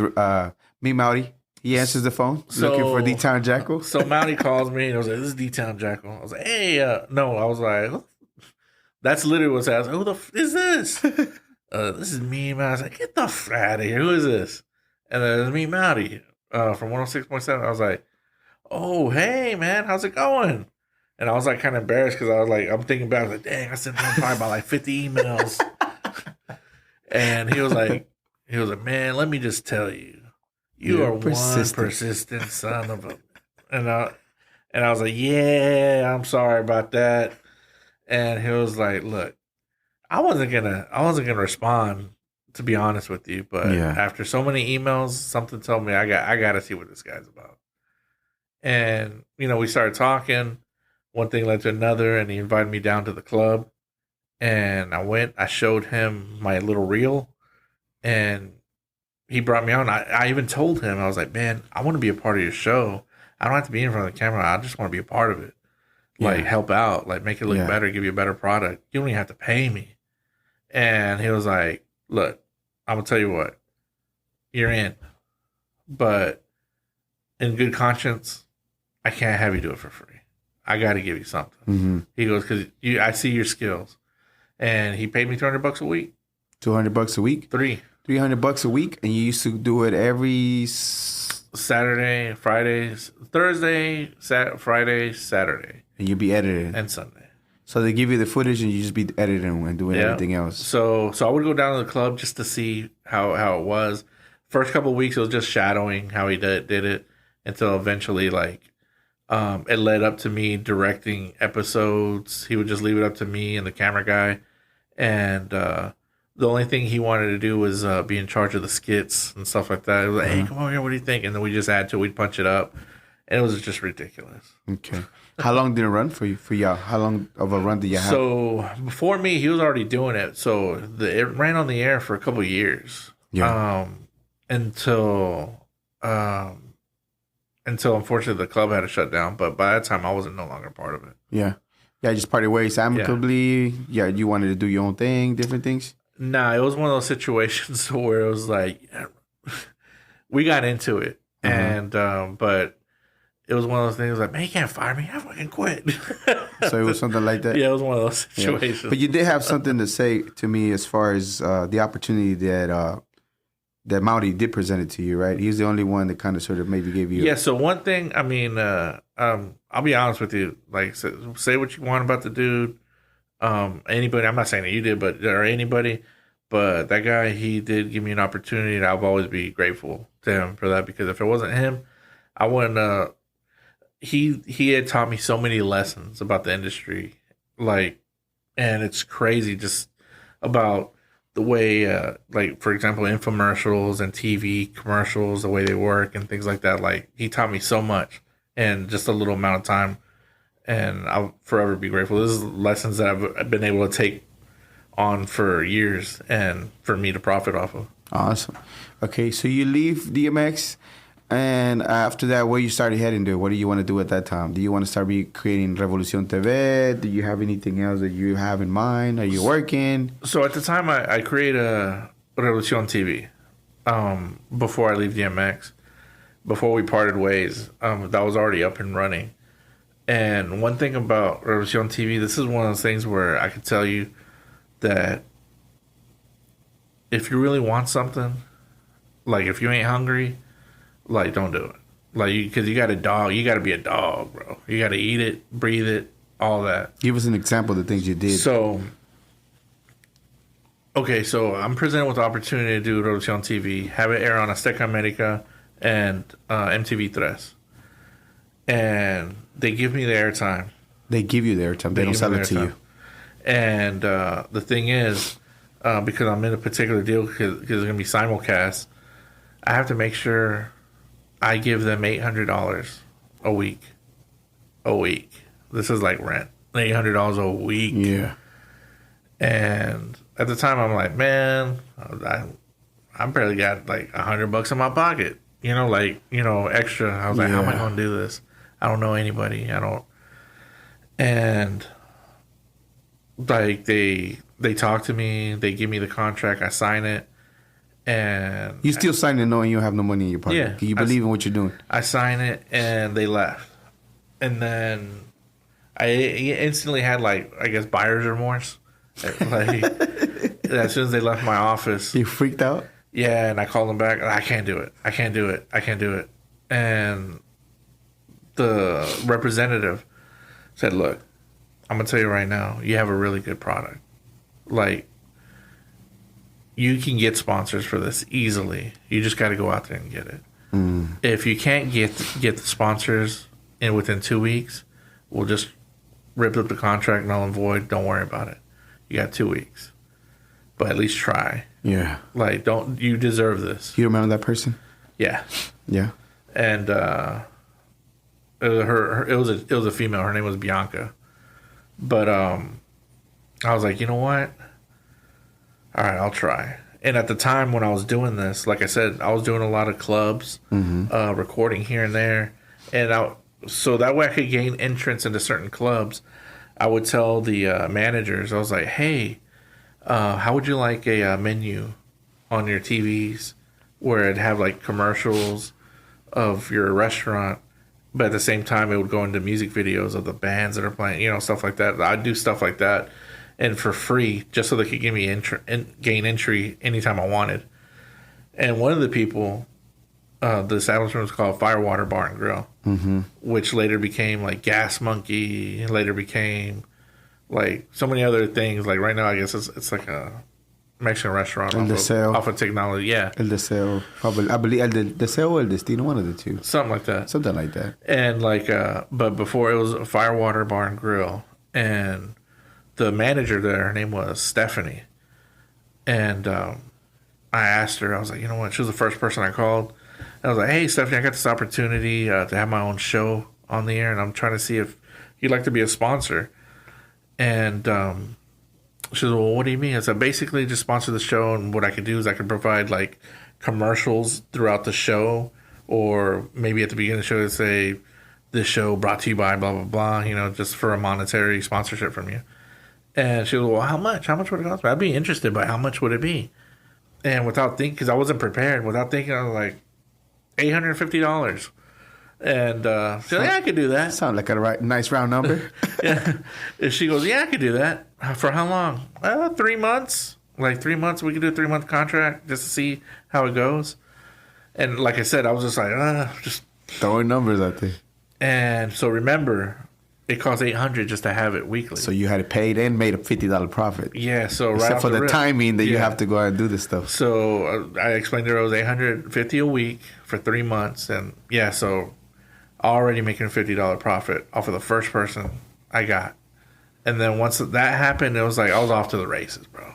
Speaker 1: me, Maori. He answers the phone, looking for DTown Jackal.
Speaker 2: So Maori calls me and I was like, this is DTown Jackal. I was like, hey, no, I was like, that's literally what I was like, who the is this? This is me, man. I was like, get the f out of here. Who is this? And then it's me, Maori, from 106.7. I was like, oh, hey, man, how's it going? And I was like kind of embarrassed because I was like, I'm thinking back, like, dang, I sent him probably about like 50 emails. And he was like, man, let me just tell you, you are one persistent son of a. And I was like, yeah, I'm sorry about that. And he was like, look, I wasn't gonna respond, to be honest with you, but after so many emails, something told me I got to see what this guy's about. And we started talking. One thing led to another, and he invited me down to the club. And I went. I showed him my little reel, and he brought me on. I even told him, I was like, man, I want to be a part of your show. I don't have to be in front of the camera. I just want to be a part of it. Like, help out. Like, make it look better, give you a better product. You don't even have to pay me. And he was like, look, I'm going to tell you what. You're in. But in good conscience, I can't have you do it for free. I got to give you something. Mm-hmm. He goes, because I see your skills. And he paid me $200 a week.
Speaker 1: $200 a week? $300 a week, and you used to do it every
Speaker 2: Saturday, Fridays, Thursday, Friday, Saturday,
Speaker 1: and you'd be editing
Speaker 2: and Sunday.
Speaker 1: So they give you the footage, and you just be editing and doing everything else.
Speaker 2: So I would go down to the club just to see how it was. First couple of weeks, it was just shadowing how he did it until eventually, like, it led up to me directing episodes. He would just leave it up to me and the camera guy, and the only thing he wanted to do was be in charge of the skits and stuff like that. It was like, hey, come over here, what do you think? And then we just add to it, we'd punch it up, and it was just ridiculous.
Speaker 1: Okay. How long did it run for y'all? How long of a run did you have?
Speaker 2: So before me, he was already doing it. So it ran on the air for a couple of years.
Speaker 1: Yeah.
Speaker 2: Until unfortunately the club had to shut down. But by that time, I wasn't no longer part of it.
Speaker 1: Yeah. Yeah, just parted ways amicably. Yeah, you wanted to do your own thing, different things?
Speaker 2: Nah, it was one of those situations where it was like, we got into it. And, but it was one of those things like, man, you can't fire me. I fucking quit.
Speaker 1: So it was something like that?
Speaker 2: Yeah, it was one of those situations.
Speaker 1: Yeah. But you did have something to say to me as far as the opportunity that Maori did present it to you, right? He's the only one that kind of sort of maybe gave you...
Speaker 2: Yeah, so one thing, I mean, I'll be honest with you. Like, say what you want about the dude. Anybody, I'm not saying that you did, or anybody, but that guy, he did give me an opportunity, and I'll always be grateful to him for that, because if it wasn't him, I wouldn't. He had taught me so many lessons about the industry, like, and it's crazy just about the way, like, for example, infomercials and TV commercials, the way they work and things like that. Like, he taught me so much in just a little amount of time, and I'll forever be grateful. This is lessons that I've been able to take on for years and for me to profit off of.
Speaker 1: Awesome. Okay, so you leave DMX, and after that, where you started heading to? What do you want to do at that time? Do you want to start creating Revolución TV? Do you have anything else that you have in mind? Are you working?
Speaker 2: So at the time, I created a Revolución TV before I leave DMX. Before we parted ways, that was already up and running. And one thing about Revolución TV, this is one of those things where I could tell you that if you really want something, like if you ain't hungry, like don't do it. Like, because you got a dog, you got to be a dog, bro. You got to eat it, breathe it, all that.
Speaker 1: Give us an example of the things you did.
Speaker 2: So, okay, so I'm presented with the opportunity to do Revolución TV, have it air on Azteca America and MTV3. And they give me the airtime.
Speaker 1: They give you the airtime. They don't sell it to you.
Speaker 2: And the thing is, because I'm in a particular deal, because it's going to be simulcast, I have to make sure I give them $800 a week. A week. This is like rent. $800 a week.
Speaker 1: Yeah.
Speaker 2: And at the time, I'm like, man, I barely got like $100 in my pocket. You know, like, you know, extra. I was like, how am I going to do this? I don't know anybody. And like they talk to me, they give me the contract, I sign it, and
Speaker 1: you still sign it knowing you don't have no money in your pocket.
Speaker 2: Yeah,
Speaker 1: You believe in what you're doing.
Speaker 2: I sign it, and they left, and I instantly had, like, I guess, buyer's remorse. Like, as soon as they left my office,
Speaker 1: you freaked out.
Speaker 2: Yeah, and I called them back. I can't do it. And the representative said, look, I'm going to tell you right now, you have a really good product. Like, you can get sponsors for this easily. You just got to go out there and get it. If you can't get the sponsors within 2 weeks, we'll just rip up the contract, null and void. Don't worry about it. You got 2 weeks. But at least try.
Speaker 1: Yeah.
Speaker 2: Like, you deserve this.
Speaker 1: You remember that person?
Speaker 2: Yeah.
Speaker 1: Yeah.
Speaker 2: And it was a female. Her name was Bianca. But I was like, you know what? All right, I'll try. And at the time when I was doing this, like I said, I was doing a lot of clubs, recording here and there. And so that way I could gain entrance into certain clubs. I would tell the managers, I was like, hey, how would you like a menu on your TVs where it'd have like commercials of your restaurant, but at the same time it would go into music videos of the bands that are playing, you know, stuff like that. I'd do stuff like that, and for free, just so they could give me gain entry anytime I wanted. And one of the people, the establishment was called Firewater Bar and Grill, which later became like Gas Monkey, and later became like so many other things. Like right now, I guess it's like a Mexican restaurant off of technology. Yeah.
Speaker 1: El Deseo. I believe El Deseo or El Destino, one of the two.
Speaker 2: Something like that.
Speaker 1: Something like that.
Speaker 2: And like, but before it was a Firewater Bar and Grill. And the manager there, her name was Stephanie. And I asked her, I was like, you know what? She was the first person I called. And I was like, hey, Stephanie, I got this opportunity to have my own show on the air. And I'm trying to see if you'd like to be a sponsor. And she said, well, what do you mean? I said, basically just sponsor the show, and what I could do is I could provide like commercials throughout the show, or maybe at the beginning of the show say, this show brought to you by blah, blah, blah, you know, just for a monetary sponsorship from you. And she was, well, how much? How much would it cost me? I'd be interested, but how much would it be? And without thinking, because I wasn't prepared, without thinking, I was like, $850. And she said, yeah, I could do that.
Speaker 1: Sound like a nice round number.
Speaker 2: Yeah. And she goes, yeah, I could do that. For how long? 3 months. Like 3 months, we could do a 3-month contract just to see how it goes. And like I said, I was just like, just
Speaker 1: throwing numbers out there.
Speaker 2: And so remember, it cost $800 just to have it weekly.
Speaker 1: So you had it paid and made a $50 profit.
Speaker 2: Yeah. So right
Speaker 1: except for the timing that you have to go out and do this stuff.
Speaker 2: So I explained to her it was $850 a week for 3 months, and yeah, so already making $50 profit off of the first person I got. And then once that happened, it was like I was off to the races, bro.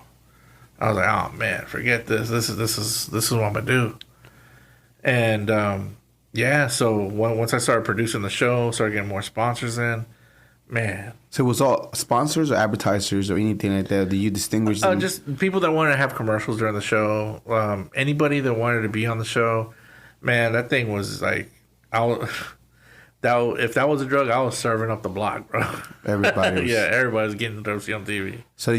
Speaker 2: I was like, oh man, forget this. This is what I'm gonna do. And yeah, so once I started producing the show, started getting more sponsors in, man.
Speaker 1: So it was all sponsors or advertisers or anything like that? Do you distinguish them?
Speaker 2: Just people that wanted to have commercials during the show. Anybody that wanted to be on the show, man, that thing was like, if that was a drug, I was serving up the block, bro.
Speaker 1: Everybody was.
Speaker 2: Yeah, everybody was getting to see on TV.
Speaker 1: So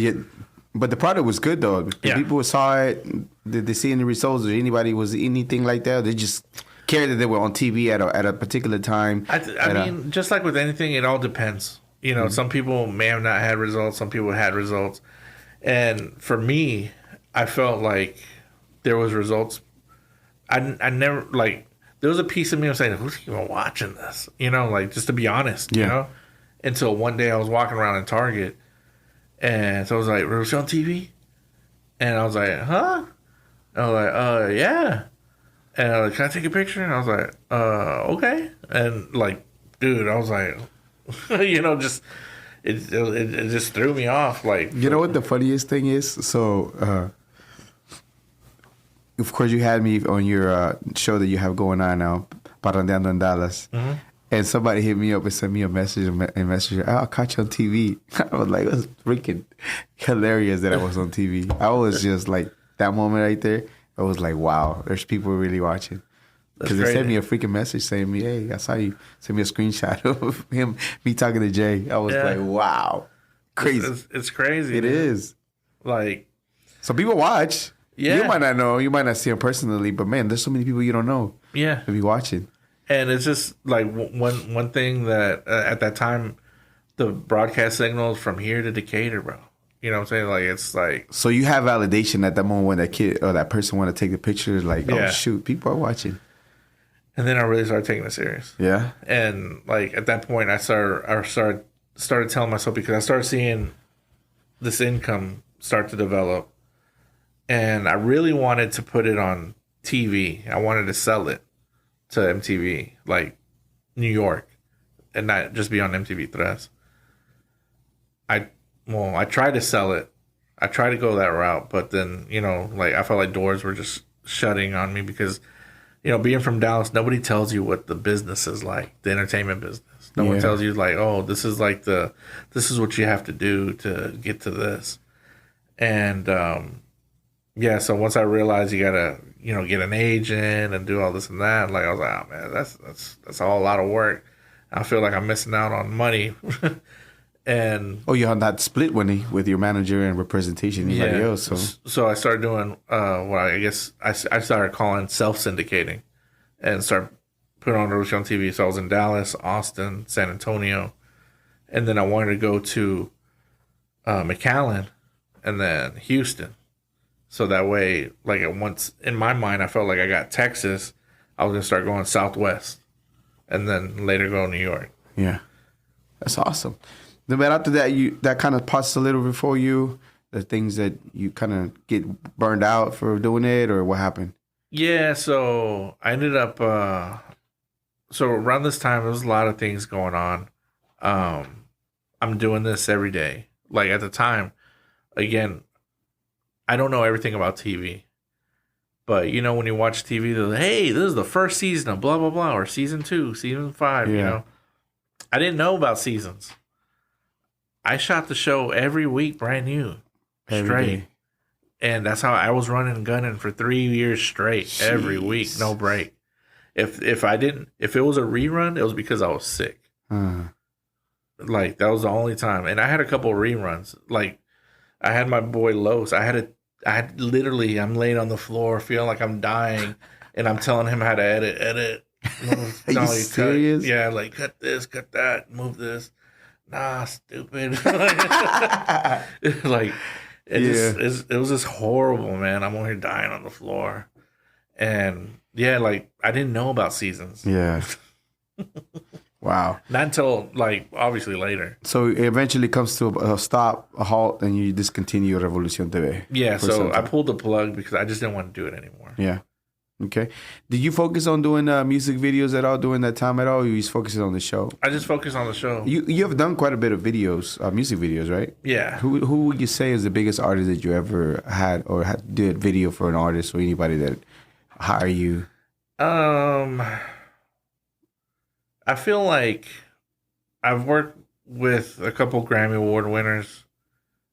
Speaker 1: but the product was good though.
Speaker 2: Yeah.
Speaker 1: People saw it. Did they see any results? Or anybody was anything like that? They just cared that they were on TV at a particular time.
Speaker 2: I mean, just like with anything, it all depends. You know, some people may have not had results. Some people had results. And for me, I felt like there was results. I never, like, there was a piece of me that was saying, who's even watching this? You know, like, just to be honest, you know? Until one day I was walking around in Target, and so I was like, Revolution TV? And I was like, huh? And I was like, yeah. And I was like, can I take a picture? And I was like, okay. And, like, dude, I was like, you know, just it just threw me off. Like,
Speaker 1: you know what the funniest thing is? So, of course, you had me on your show that you have going on now, Parandeando in Dallas, and somebody hit me up and sent me a message. I caught you on TV. I was like, it was freaking hilarious that I was on TV. I was just like, that moment right there, I was like, wow, there's people really watching. Because they sent me a freaking message saying, hey, I saw you. Send me a screenshot of me talking to Jay. I was like, wow. Crazy.
Speaker 2: It's crazy.
Speaker 1: It is.
Speaker 2: Like,
Speaker 1: so people watch.
Speaker 2: Yeah.
Speaker 1: You might not know. You might not see them personally. But, man, there's so many people you don't know.
Speaker 2: Yeah.
Speaker 1: To be watching.
Speaker 2: And it's just like one thing that at that time, the broadcast signals from here to Decatur, bro. You know what I'm saying? Like, it's like.
Speaker 1: So you have validation at that moment when that kid or that person want to take the picture. Like, oh, shoot, people are watching.
Speaker 2: And then I really started taking it serious.
Speaker 1: Yeah.
Speaker 2: And like at that point, I started telling myself, because I started seeing this income start to develop, and I really wanted to put it on TV. I wanted to sell it to MTV, like New York, and not just be on MTV3. I tried to sell it. I tried to go that route, but then, you know, like I felt like doors were just shutting on me because, you know, being from Dallas, nobody tells you what the business is like, the entertainment business. No one tells you like, oh, this is what you have to do to get to this. And so once I realized you gotta, you know, get an agent and do all this and that, like I was like, oh man, that's a whole lot of work. I feel like I'm missing out on money. And
Speaker 1: you had that split with your manager and representation, anybody else.
Speaker 2: So I started doing what I guess I started calling self-syndicating, and started putting on Revolution TV. So I was in Dallas, Austin, San Antonio, and then I wanted to go to McAllen and then Houston. So that way, like once in my mind, I felt like I got Texas, I was gonna start going Southwest, and then later go New York.
Speaker 1: Yeah, that's awesome. Then, but after that, that kind of pauses a little bit for you. The things that you kind of get burned out for doing it, or what happened?
Speaker 2: Yeah, so I ended up. So around this time, there was a lot of things going on. I'm doing this every day. Like at the time, again, I don't know everything about TV, but you know when you watch TV, they're like, "Hey, this is the first season of blah blah blah," or season 2, season 5. You know, I didn't know about seasons. I shot the show every week, brand new, straight. And that's how I was running and gunning for 3 years straight, every week, no break. If it was a rerun, it was because I was sick. Like, that was the only time. And I had a couple of reruns. Like, I had my boy Los. Literally, I'm laying on the floor, feeling like I'm dying, and I'm telling him how to edit.
Speaker 1: Are you serious?
Speaker 2: Yeah, like, cut this, cut that, move this. Nah, stupid. Like, it was just horrible, man. I'm over here dying on the floor. And yeah, like, I didn't know about seasons.
Speaker 1: Yeah. Wow.
Speaker 2: Not until, like, obviously later.
Speaker 1: So it eventually comes to a stop, a halt, and you discontinue Revolución TV.
Speaker 2: Yeah, so I pulled the plug because I just didn't want to do it anymore.
Speaker 1: Yeah. Okay. Did you focus on doing music videos at all during that time at all? Or you just focused on the show?
Speaker 2: I just focused on the show.
Speaker 1: You have done quite a bit of videos, music videos, right?
Speaker 2: Yeah.
Speaker 1: Who would you say is the biggest artist that you ever had or did video for an artist or anybody that hire you?
Speaker 2: I feel like I've worked with a couple Grammy Award winners.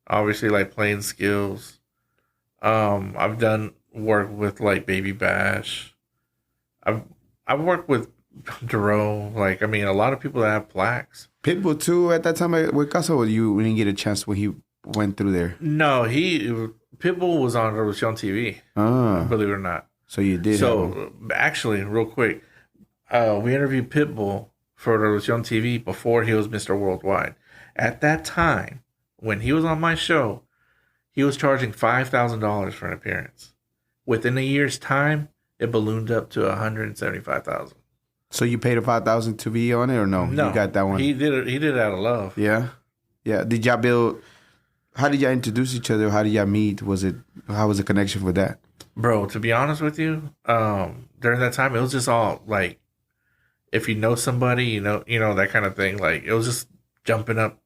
Speaker 2: Obviously, like Playing Skills. I've done work with like Baby Bash. I've worked with Duro. Like, I mean, a lot of people that have plaques.
Speaker 1: Pitbull too at that time with Casa, or you didn't get a chance when he went through there?
Speaker 2: No, Pitbull was on Revolution TV. Believe it or not.
Speaker 1: So you did.
Speaker 2: So actually, real quick, we interviewed Pitbull for Revolution TV before he was Mr. Worldwide. At that time, when he was on my show, he was charging $5,000 for an appearance. Within a year's time, it ballooned up to $175,000.
Speaker 1: So you paid a $5,000 to be on it, or no?
Speaker 2: No,
Speaker 1: you got that one.
Speaker 2: He did it. He did it out of love.
Speaker 1: Yeah. Did y'all build? How did y'all introduce each other? How did y'all meet? How was the connection for that?
Speaker 2: Bro, to be honest with you, during that time, it was just all like, if you know somebody, you know that kind of thing. Like, it was just jumping up.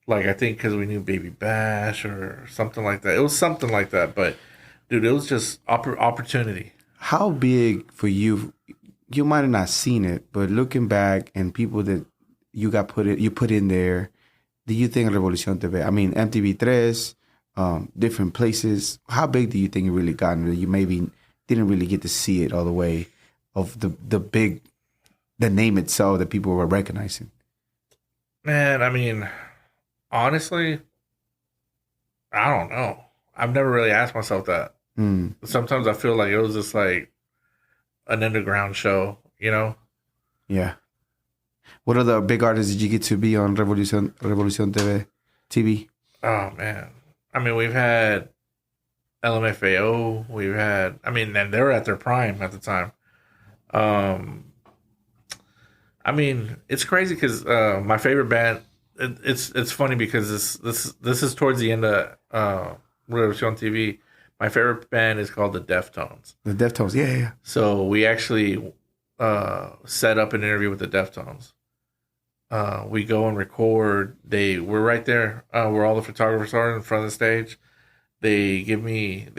Speaker 2: Like, I think because we knew Baby Bash or something like that. It was something like that. But, dude, it was just opportunity.
Speaker 1: How big for you? You might have not seen it, but looking back and people that you put in there, do you think Revolución TV? I mean, MTV3, different places. How big do you think it really got? You maybe didn't really get to see it all the way of the name itself that people were recognizing.
Speaker 2: Man, I mean, honestly, I don't know. I've never really asked myself that. Sometimes I feel like it was just like an underground show, you know?
Speaker 1: Yeah. What other big artists did you get to be on Revolución TV?
Speaker 2: Oh, man. I mean, we've had LMFAO. And they were at their prime at the time. I mean, it's crazy because my favorite band, it's funny because this is towards the end of Revolution TV. My favorite band is called the Deftones.
Speaker 1: The Deftones, yeah.
Speaker 2: So we actually set up an interview with the Deftones. We go and record. We're right there where all the photographers are in front of the stage. They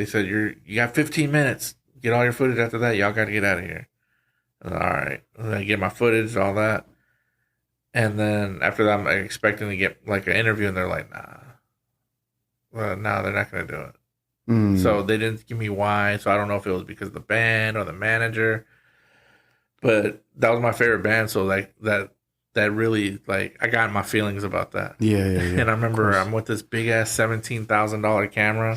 Speaker 2: said, you got 15 minutes. Get all your footage after that. Y'all got to get out of here. All right. And I get my footage, all that. And then after that, I'm expecting to get like an interview, and they're like, nah. Well, no, they're not going to do it. So they didn't give me why. So I don't know if it was because of the band or the manager. But that was my favorite band. So like that really, like, I got my feelings about that.
Speaker 1: Yeah.
Speaker 2: And I remember I'm with this big ass $17,000 camera,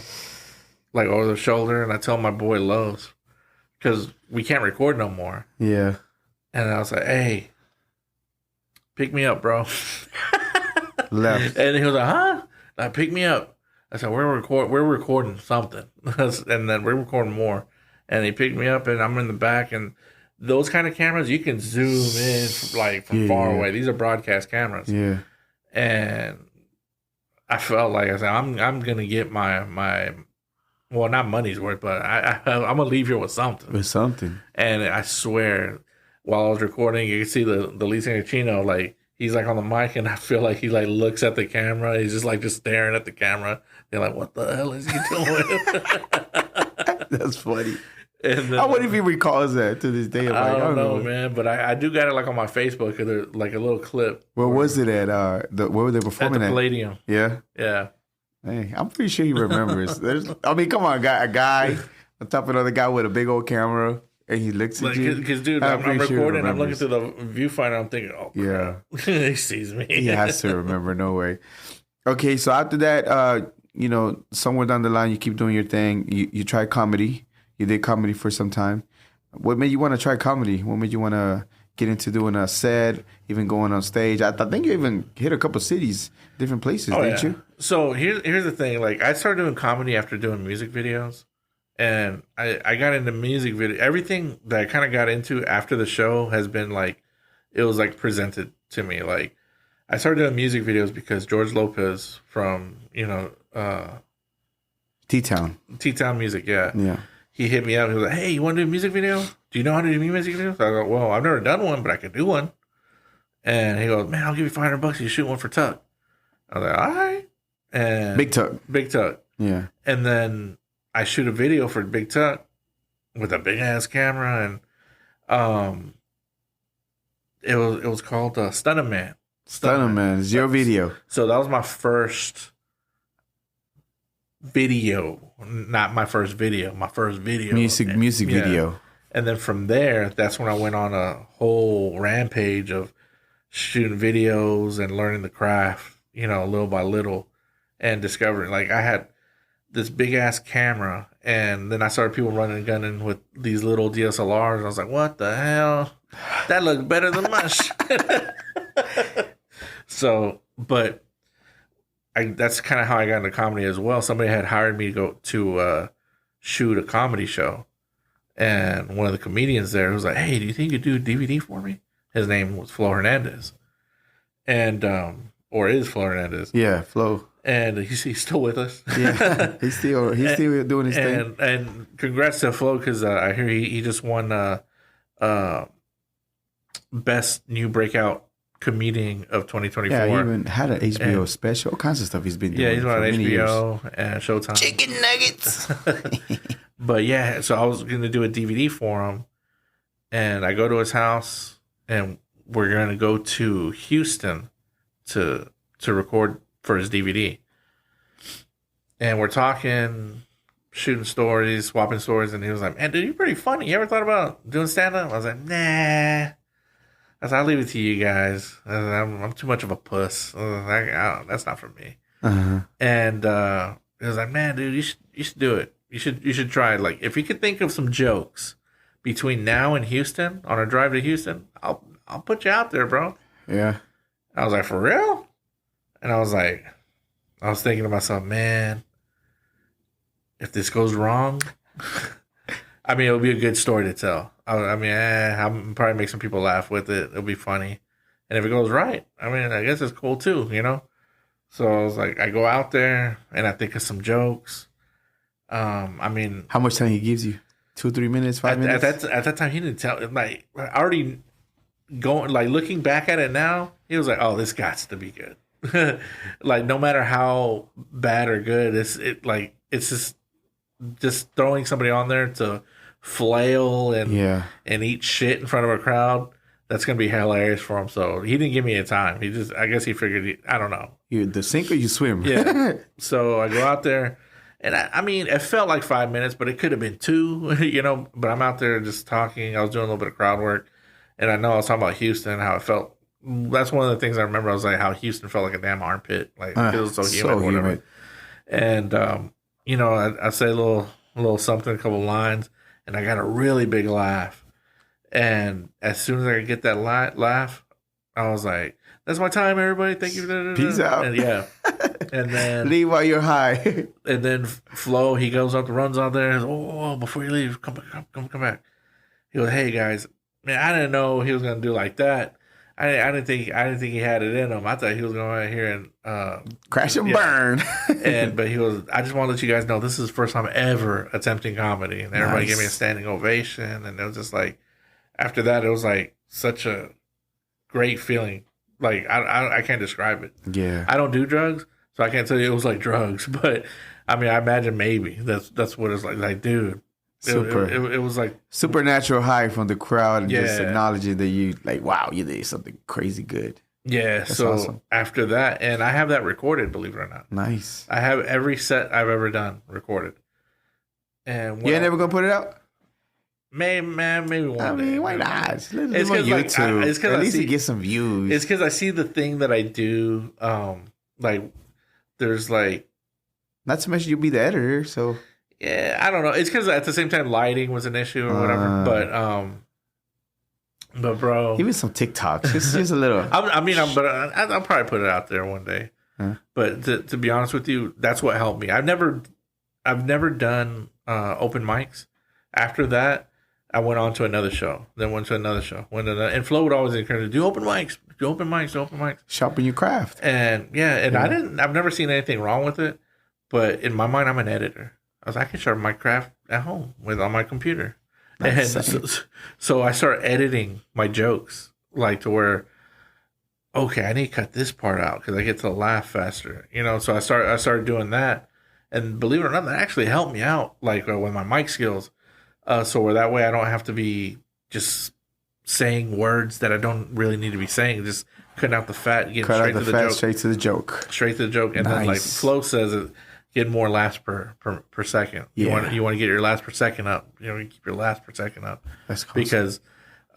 Speaker 2: like over the shoulder, and I tell my boy Lowe's, because we can't record no more.
Speaker 1: Yeah.
Speaker 2: And I was like, hey, pick me up, bro.
Speaker 1: Left.
Speaker 2: And he was like, huh? Like, pick me up. I said, we're recording something. And then we're recording more. And he picked me up, and I'm in the back. And those kind of cameras, you can zoom in like from far away. These are broadcast cameras.
Speaker 1: Yeah.
Speaker 2: And I felt like, I said, I'm going to get my well, not money's worth, but I'm going to leave here with something.
Speaker 1: With something.
Speaker 2: And I swear, while I was recording, you can see the lead singer Chino, like, he's like on the mic, and I feel like he like looks at the camera. He's just staring at the camera. They're like, what the hell is he doing?
Speaker 1: That's funny.
Speaker 2: And then,
Speaker 1: I wonder if he recalls that to this day.
Speaker 2: I don't know, man. But I do got it like on my Facebook, like a little clip.
Speaker 1: Where was it at? Where were they performing
Speaker 2: at? The Palladium.
Speaker 1: Yeah?
Speaker 2: Yeah.
Speaker 1: Hey, I'm pretty sure he remembers. Come on, a guy on top of another guy with a big old camera, and he looks at you.
Speaker 2: Because, dude, I'm recording, I'm looking through the viewfinder, I'm thinking, oh, crap. Yeah. He sees me.
Speaker 1: He has to remember, no way. Okay, so after that, somewhere down the line, you keep doing your thing. You try comedy. You did comedy for some time. What made you want to try comedy? What made you want to get into doing a set, even going on stage? I think you even hit a couple cities, different places, didn't you?
Speaker 2: So here's the thing. Like, I started doing comedy after doing music videos. And I got into music video. Everything that I kind of got into after the show has been like, it was like presented to me. Like, I started doing music videos because George Lopez from,
Speaker 1: T-Town
Speaker 2: Music, yeah.
Speaker 1: Yeah.
Speaker 2: he hit me up. He was like, "Hey, you want to do a music video? Do you know how to do music videos?" I go, "Well, I've never done one, but I could do one." And he goes, "Man, I'll give you $500. You shoot one for Tuck." I was like, "All right." And
Speaker 1: Big Tuck.
Speaker 2: Yeah. And then I shoot a video for Big Tuck with a big ass camera, and it was called Stunner Man.
Speaker 1: Stunner Man is your video.
Speaker 2: So that was my first video, not my first video. My first video, music
Speaker 1: video.
Speaker 2: And then from there, that's when I went on a whole rampage of shooting videos and learning the craft, little by little, and discovering. Like, I had this big ass camera, and then I started people running and gunning with these little DSLRs. And I was like, "What the hell? That looks better than my shit." So, but that's kind of how I got into comedy as well. Somebody had hired me to go to shoot a comedy show, and one of the comedians there was like, "Hey, do you think you could do a DVD for me?" His name was Flo Hernandez, and or is Flo Hernandez?
Speaker 1: Yeah, Flo.
Speaker 2: And he's still with us.
Speaker 1: Yeah, he's still doing his thing.
Speaker 2: And congrats to Flo, because I hear he just won best new breakout comedian of 2024.
Speaker 1: Yeah, he even had an HBO special. All kinds of stuff he's been doing.
Speaker 2: Yeah, he's on HBO and Showtime.
Speaker 1: Chicken nuggets.
Speaker 2: But yeah, so I was going to do a DVD for him, and I go to his house, and we're going to go to Houston to record for his DVD. And we're talking, shooting stories, swapping stories, and he was like, "Man, dude, you're pretty funny. You ever thought about doing stand-up?" I was like, "Nah." I said, "I'll leave it to you guys. I'm too much of a puss. That's not for me." Uh-huh. And he was like, "Man, dude, you should do it. You should try it. Like, if you could think of some jokes between now and Houston, on our drive to Houston, I'll put you out there, bro." Yeah. I was like, "For real?" And I was thinking to myself, man, if this goes wrong, I mean, it'll be a good story to tell. I'll probably make some people laugh with it. It'll be funny. And if it goes right, I mean, I guess it's cool too, So I was like, I go out there and I think of some jokes. How
Speaker 1: much time he gives you? 2-3 minutes, 5 minutes?
Speaker 2: At that time, he didn't tell. Like, already going, like, looking back at it now, he was like, "Oh, this got to be good." Like, no matter how bad or good, it's just throwing somebody on there to flail and eat shit in front of a crowd. That's gonna be hilarious for him. So he didn't give me a time. I guess he figured. I don't know.
Speaker 1: You the sink or you swim?
Speaker 2: Yeah. So I go out there, and I mean, it felt like 5 minutes, but it could have been 2. But I'm out there just talking. I was doing a little bit of crowd work, and I know I was talking about Houston, how it felt. That's one of the things I remember. I was like, how Houston felt like a damn armpit. Like, it feels so humid, whatever. And I say a little something, a couple lines, and I got a really big laugh. And as soon as I could get that laugh, I was like, "That's my time, everybody. Thank you."
Speaker 1: Peace out.
Speaker 2: And and then
Speaker 1: leave while you're high.
Speaker 2: And then Flo, he goes up, runs out there, and says, "Oh, before you leave, come back." He goes, "Hey guys, man, I didn't know he was gonna do like that. I didn't think he had it in him. I thought he was going right here and
Speaker 1: crash and burn."
Speaker 2: But he was. "I just want to let you guys know this is the first time ever attempting comedy." And everybody gave me a standing ovation. And it was just like, after that, it was like such a great feeling. Like, I can't describe it. Yeah, I don't do drugs, so I can't tell you it was like drugs. But I mean, I imagine maybe that's what it's like. Like, dude. It was like
Speaker 1: supernatural high from the crowd and just acknowledging that you, like, wow, you did something crazy good.
Speaker 2: Yeah. That's so awesome. After that, and I have that recorded, believe it or not. Nice. I have every set I've ever done recorded. And
Speaker 1: you ain't never gonna put it out?
Speaker 2: Maybe one day.
Speaker 1: Why not? It's because YouTube. Like, at least you get some views.
Speaker 2: It's because I see the thing that I do. Like, there's like,
Speaker 1: not to mention you'll be the editor, so.
Speaker 2: Yeah, I don't know. It's because at the same time lighting was an issue or whatever. But bro,
Speaker 1: even some TikToks, just a little.
Speaker 2: I'll probably put it out there one day. Huh? But to be honest with you, that's what helped me. I've never done open mics. After that, I went on to another show. Then went to another show. And Flo would always encourage me, do open mics.
Speaker 1: Sharpen your craft.
Speaker 2: And I've never seen anything wrong with it. But in my mind, I'm an editor. I can sharpen my craft at home on my computer.
Speaker 1: That's
Speaker 2: And so I start editing my jokes, like to where, okay, I need to cut this part out because I get to laugh faster, So I started doing that, and believe it or not, that actually helped me out, like with my mic skills. So where that way I don't have to be just saying words that I don't really need to be saying, just cutting out the fat, getting straight to the joke.
Speaker 1: Straight to the joke.
Speaker 2: Straight to the joke. And then like Flo says it, get more laughs per second. You want to get your laughs per second up. You keep your laughs per second up.
Speaker 1: That's cool.
Speaker 2: Because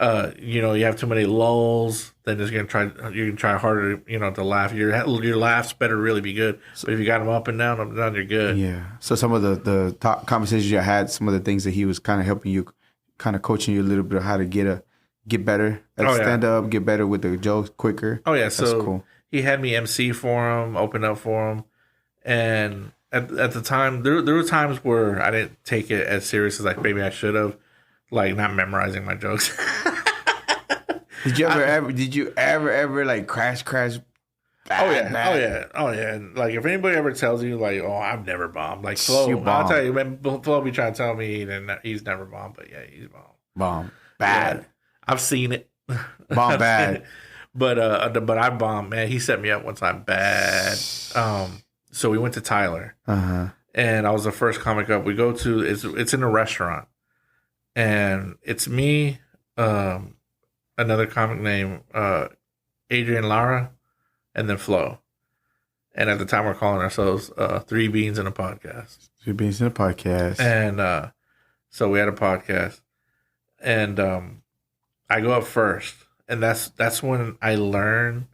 Speaker 2: you have too many lulls, then you're gonna try harder, to laugh. Your laughs better really be good. But if you got them up and down, you're good.
Speaker 1: Yeah. So some of the top conversations you had, some of the things that he was kind of helping you, kind of coaching you a little bit of how to get better at stand up, get better with the jokes quicker.
Speaker 2: Oh yeah.
Speaker 1: That's
Speaker 2: so
Speaker 1: cool.
Speaker 2: He had me MC for him, open up for him, and at the time there were times where I didn't take it as serious as like maybe I should have, like not memorizing my jokes.
Speaker 1: Did you ever like crash? Bad?
Speaker 2: Oh yeah. Like if anybody ever tells you like, oh, I've never bombed, like Flo, I'll tell you, man, Flo be trying to tell me he's never bombed, but yeah, he's bombed.
Speaker 1: Bomb bad.
Speaker 2: Yeah, I've seen it.
Speaker 1: Bomb bad.
Speaker 2: But I bombed, man. He set me up one time bad. So we went to Tyler, and I was the first comic up. We go to it's in a restaurant, and it's me, another comic named Adrian Lara, and then Flo. And at the time, we're calling ourselves Three Beans in a Podcast.
Speaker 1: 3 Beans in a Podcast.
Speaker 2: And so we had a podcast, and I go up first, and that's when I learn.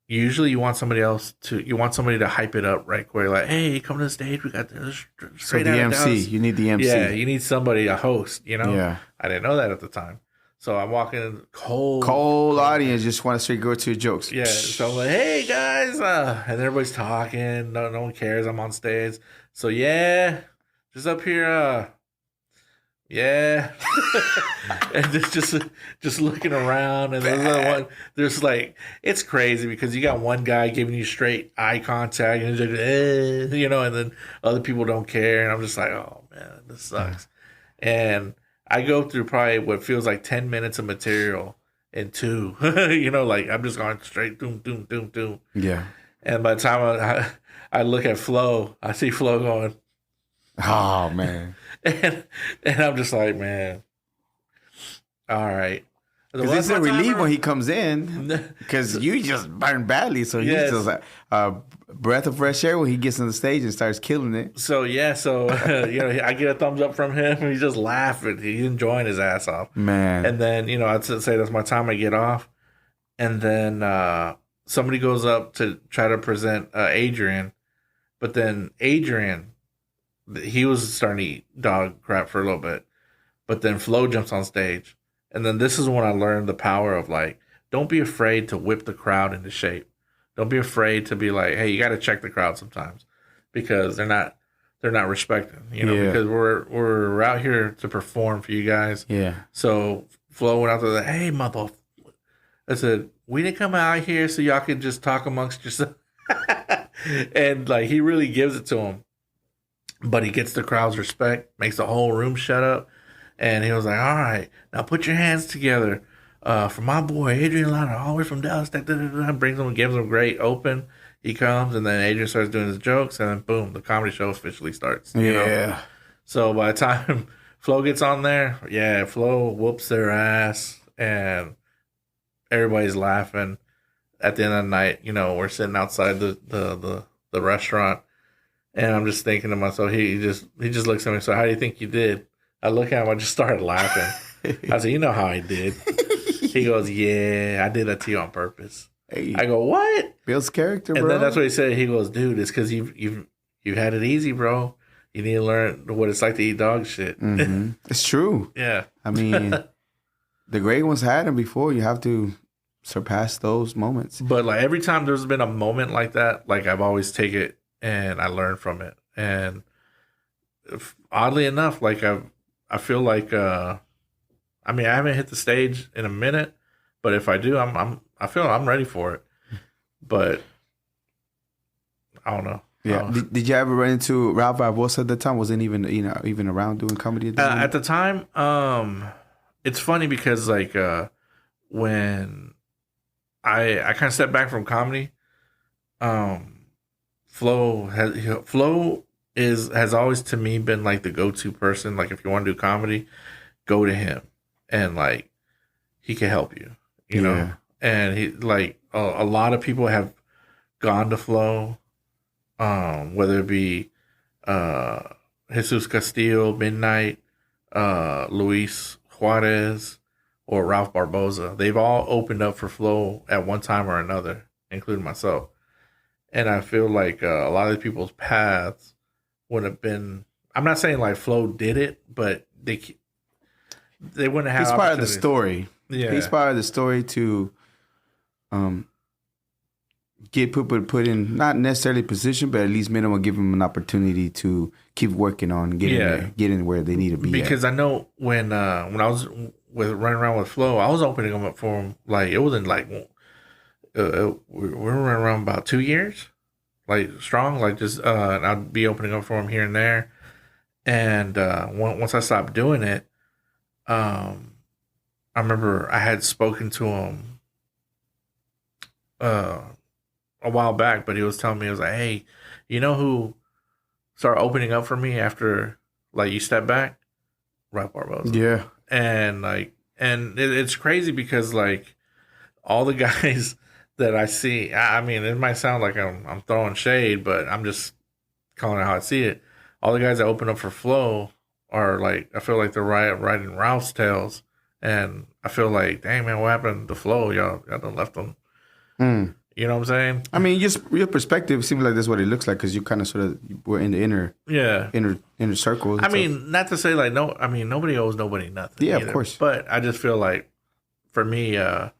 Speaker 2: Usually, you want somebody to hype it up right quick, like, "Hey, come to the stage. We got this straight out of Dallas."
Speaker 1: MC. You need the MC.
Speaker 2: Yeah, you need somebody, a host.
Speaker 1: Yeah.
Speaker 2: I didn't know that at the time. So I'm walking in cold
Speaker 1: audience, just want to straight go to your jokes.
Speaker 2: Yeah, so I'm like, hey guys, and everybody's talking. No one cares. I'm on stage. So yeah, just up here. Yeah, and just looking around, and there's like, it's crazy because you got one guy giving you straight eye contact, and he's like, and then other people don't care, and I'm just like, oh man, this sucks, and I go through probably what feels like 10 minutes of material in 2. Like I'm just going straight doom, doom, doom, doom.
Speaker 1: Yeah.
Speaker 2: And by the time I look at Flo, I see Flo going,
Speaker 1: oh man.
Speaker 2: and I'm just like, man, all right.
Speaker 1: Because it's a relief when he comes in, because you just burn badly. So he's just like a breath of fresh air when he gets on the stage and starts killing it.
Speaker 2: So I get a thumbs up from him, and he's just laughing. He's enjoying his ass off,
Speaker 1: man.
Speaker 2: And then I'd say that's my time. I get off, and then somebody goes up to try to present Adrian, but then Adrian, he was starting to eat dog crap for a little bit, but then Flo jumps on stage. And then this is when I learned the power of like, don't be afraid to whip the crowd into shape. Don't be afraid to be like, hey, you got to check the crowd sometimes, because they're not respecting, because we're out here to perform for you guys.
Speaker 1: Yeah.
Speaker 2: So Flo went out there, hey, I said, we didn't come out here so y'all can just talk amongst yourself. And like, he really gives it to him, but he gets the crowd's respect, makes the whole room shut up. And he was like, all right, now put your hands together for my boy, Adrian Lara, all the way from Dallas. Brings him, gives him a great open. He comes, and then Adrian starts doing his jokes, and then boom, the comedy show officially starts.
Speaker 1: Yeah.
Speaker 2: So by the time Flo gets on there, Flo whoops their ass, and everybody's laughing. At the end of the night, we're sitting outside the restaurant, and I'm just thinking to myself, he just looks at me, so how do you think you did? I look at him, I just started laughing. I said, you know how I did. He goes, yeah, I did that to you on purpose. Hey, I go, what?
Speaker 1: Builds character,
Speaker 2: and
Speaker 1: bro.
Speaker 2: Then that's what he said. He goes, dude, it's because you've had it easy, bro. You need to learn what it's like to eat dog shit.
Speaker 1: Mm-hmm. It's true.
Speaker 2: Yeah.
Speaker 1: I mean, the great ones had them before. You have to surpass those moments.
Speaker 2: But like every time there's been a moment like that, like I've always take it and I learn from it. And oddly enough, like I feel like I haven't hit the stage in a minute, but if I do, I feel I'm ready for it. But I don't know.
Speaker 1: Yeah. Did you ever run into Ralph Barbosa at the time? Wasn't even around doing comedy
Speaker 2: at the time? It's funny because like when I kind of stepped back from comedy, Flo has always to me been like the go-to person. Like if you want to do comedy, go to him, and like he can help you, you know. And he like a lot of people have gone to Flo, whether it be Jesus Castillo, Midnight, Luis Juarez, or Ralph Barbosa. They've all opened up for Flo at one time or another, including myself. And I feel like a lot of people's paths would have been. I'm not saying like Flo did it, but they wouldn't have.
Speaker 1: He's part of the story.
Speaker 2: Yeah,
Speaker 1: he's part of the story to get people put in not necessarily position, but at least minimum give them an opportunity to keep working on getting where they need to be.
Speaker 2: Because I know when I was running around with Flo, I was opening them up for him. Like it wasn't like we were running around about 2 years, like strong. Like just and I'd be opening up for him here and there. And once I stopped doing it, I remember I had spoken to him a while back, but he was telling me, he was like, hey, you know who started opening up for me after like you step back? Ralph Barbosa.
Speaker 1: Yeah.
Speaker 2: And like, and it's crazy because like all the guys that I see, I mean, it might sound like I'm throwing shade, but I'm just calling it how I see it. All the guys that open up for Flo are like, I feel like they're riding Ralph's tails. And I feel like, dang man, what happened to Flo? Y'all done left them. You know what I'm saying?
Speaker 1: I mean, just your perspective seems like that's what it looks like because you kind of sort of were in the inner circles.
Speaker 2: I mean, not to say like no. I mean, nobody owes nobody nothing.
Speaker 1: Yeah,
Speaker 2: either.
Speaker 1: Of course.
Speaker 2: But I just feel like for me, there's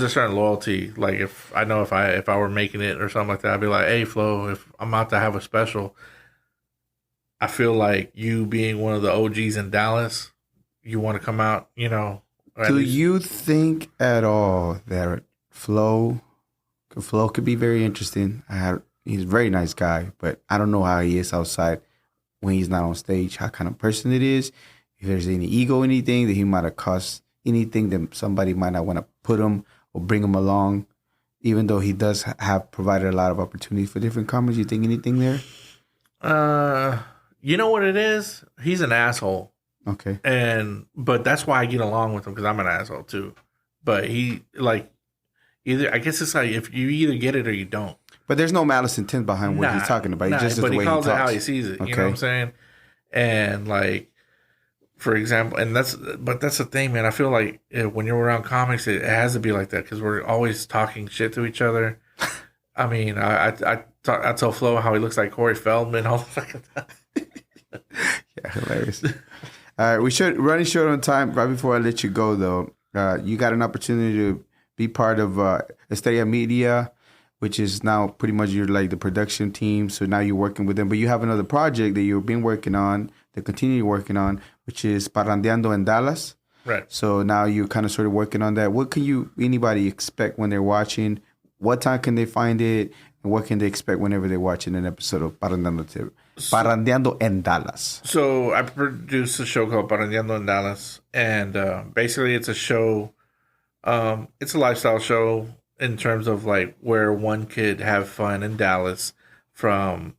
Speaker 2: a certain loyalty. Like if I were making it or something like that, I'd be like, hey Flo, if I'm about to have a special, I feel like you being one of the OGs in Dallas, you want to come out, you know.
Speaker 1: Do you think at all that Flo could be very interesting? He's a very nice guy, but I don't know how he is outside when he's not on stage, how kind of person it is. If there's any ego, anything that he might have caused, anything that somebody might not want to put him or bring him along, even though he does have provided a lot of opportunities for different comedies. You think anything there?
Speaker 2: You know what it is? He's an asshole.
Speaker 1: Okay.
Speaker 2: But that's why I get along with him because I'm an asshole too. But he like either I guess it's like if you either get it or you don't.
Speaker 1: But there's no malice intent behind what he's talking about.
Speaker 2: But he calls it how he sees it. Okay. You know what I'm saying? And like, for example, that's the thing, man. I feel like when you're around comics, it has to be like that because we're always talking shit to each other. I mean, I tell Flo how he looks like Corey Feldman all the fucking time.
Speaker 1: Yeah, hilarious. All right, running short on time. Right before I let you go, though, you got an opportunity to be part of Estrella Media, which is now pretty much you're like the production team. So now you're working with them, but you have another project that you've been working on, that continue working on, which is Parrandeando en Dallas.
Speaker 2: Right.
Speaker 1: So now you're kind of sort of working on that. What can anybody expect when they're watching? What time can they find it? And what can they expect whenever they're watching an episode of Parrandeando en Dallas?
Speaker 2: So I produce a show called Parrandeando en Dallas. And basically it's a show, it's a lifestyle show in terms of like where one could have fun in Dallas from,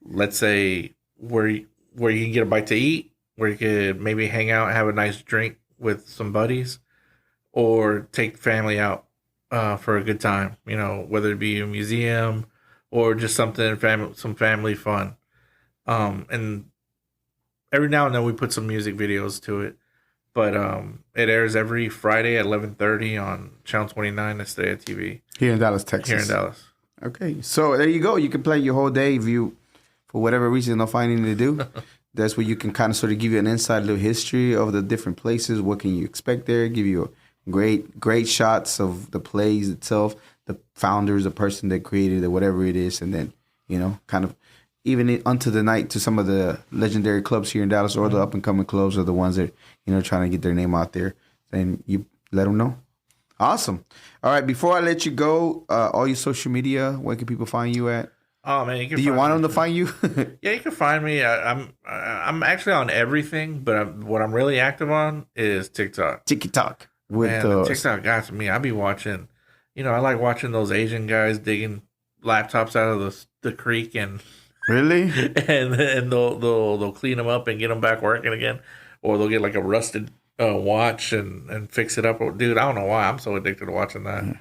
Speaker 2: let's say, where you can get a bite to eat, where you could maybe hang out and have a nice drink with some buddies, or take family out for a good time, you know, whether it be a museum or just some family fun. And every now and then we put some music videos to it, but it airs every Friday at 11:30 on Channel 29 Estrella TV.
Speaker 1: Here in Dallas, Texas.
Speaker 2: Here in Dallas.
Speaker 1: Okay, so there you go. You can play your whole day if you, for whatever reason, don't find anything to do. That's where you can kind of sort of give you an inside little history of the different places. What can you expect there? Give you great shots of the plays itself, the founders, the person that created it, whatever it is, and then, you know, kind of even onto the night to some of the legendary clubs here in Dallas or the up and coming clubs or the ones that, you know, trying to get their name out there. Then you let them know. Awesome. All right. Before I let you go, all your social media, where can people find you at?
Speaker 2: Oh man, you can.
Speaker 1: Do you want them to find you?
Speaker 2: Yeah, you can find me. I'm actually on everything, but what I'm really active on is TikTok.
Speaker 1: TikTok.
Speaker 2: Man, TikTok got to me. I be watching. I like watching those Asian guys digging laptops out of the creek and
Speaker 1: really,
Speaker 2: and they'll clean them up and get them back working again, or they'll get like a rusted watch and fix it up. Dude, I don't know why I'm so addicted to watching that.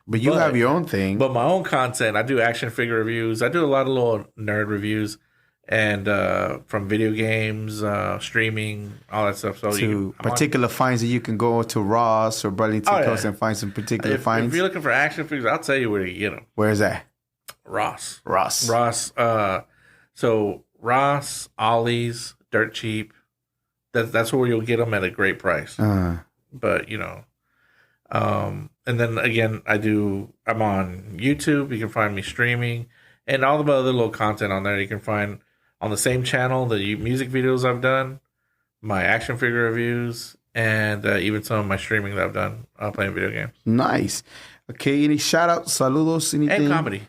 Speaker 1: But you have your own thing.
Speaker 2: But my own content, I do action figure reviews. I do a lot of little nerd reviews, and from video games, streaming, all that stuff. So
Speaker 1: to particular finds that you can go to Ross or Burlington Coast and find some particular finds.
Speaker 2: If you're looking for action figures, I'll tell you where to get them.
Speaker 1: Where is that?
Speaker 2: Ross. So Ross, Ollie's, dirt cheap. That's where you'll get them at a great price. But and then again, I'm on YouTube. You can find me streaming and all the other little content on there. You can find on the same channel the music videos I've done, my action figure reviews, and even some of my streaming that I've done playing video games.
Speaker 1: Nice. Okay, any shout outs, saludos, anything?
Speaker 2: And comedy.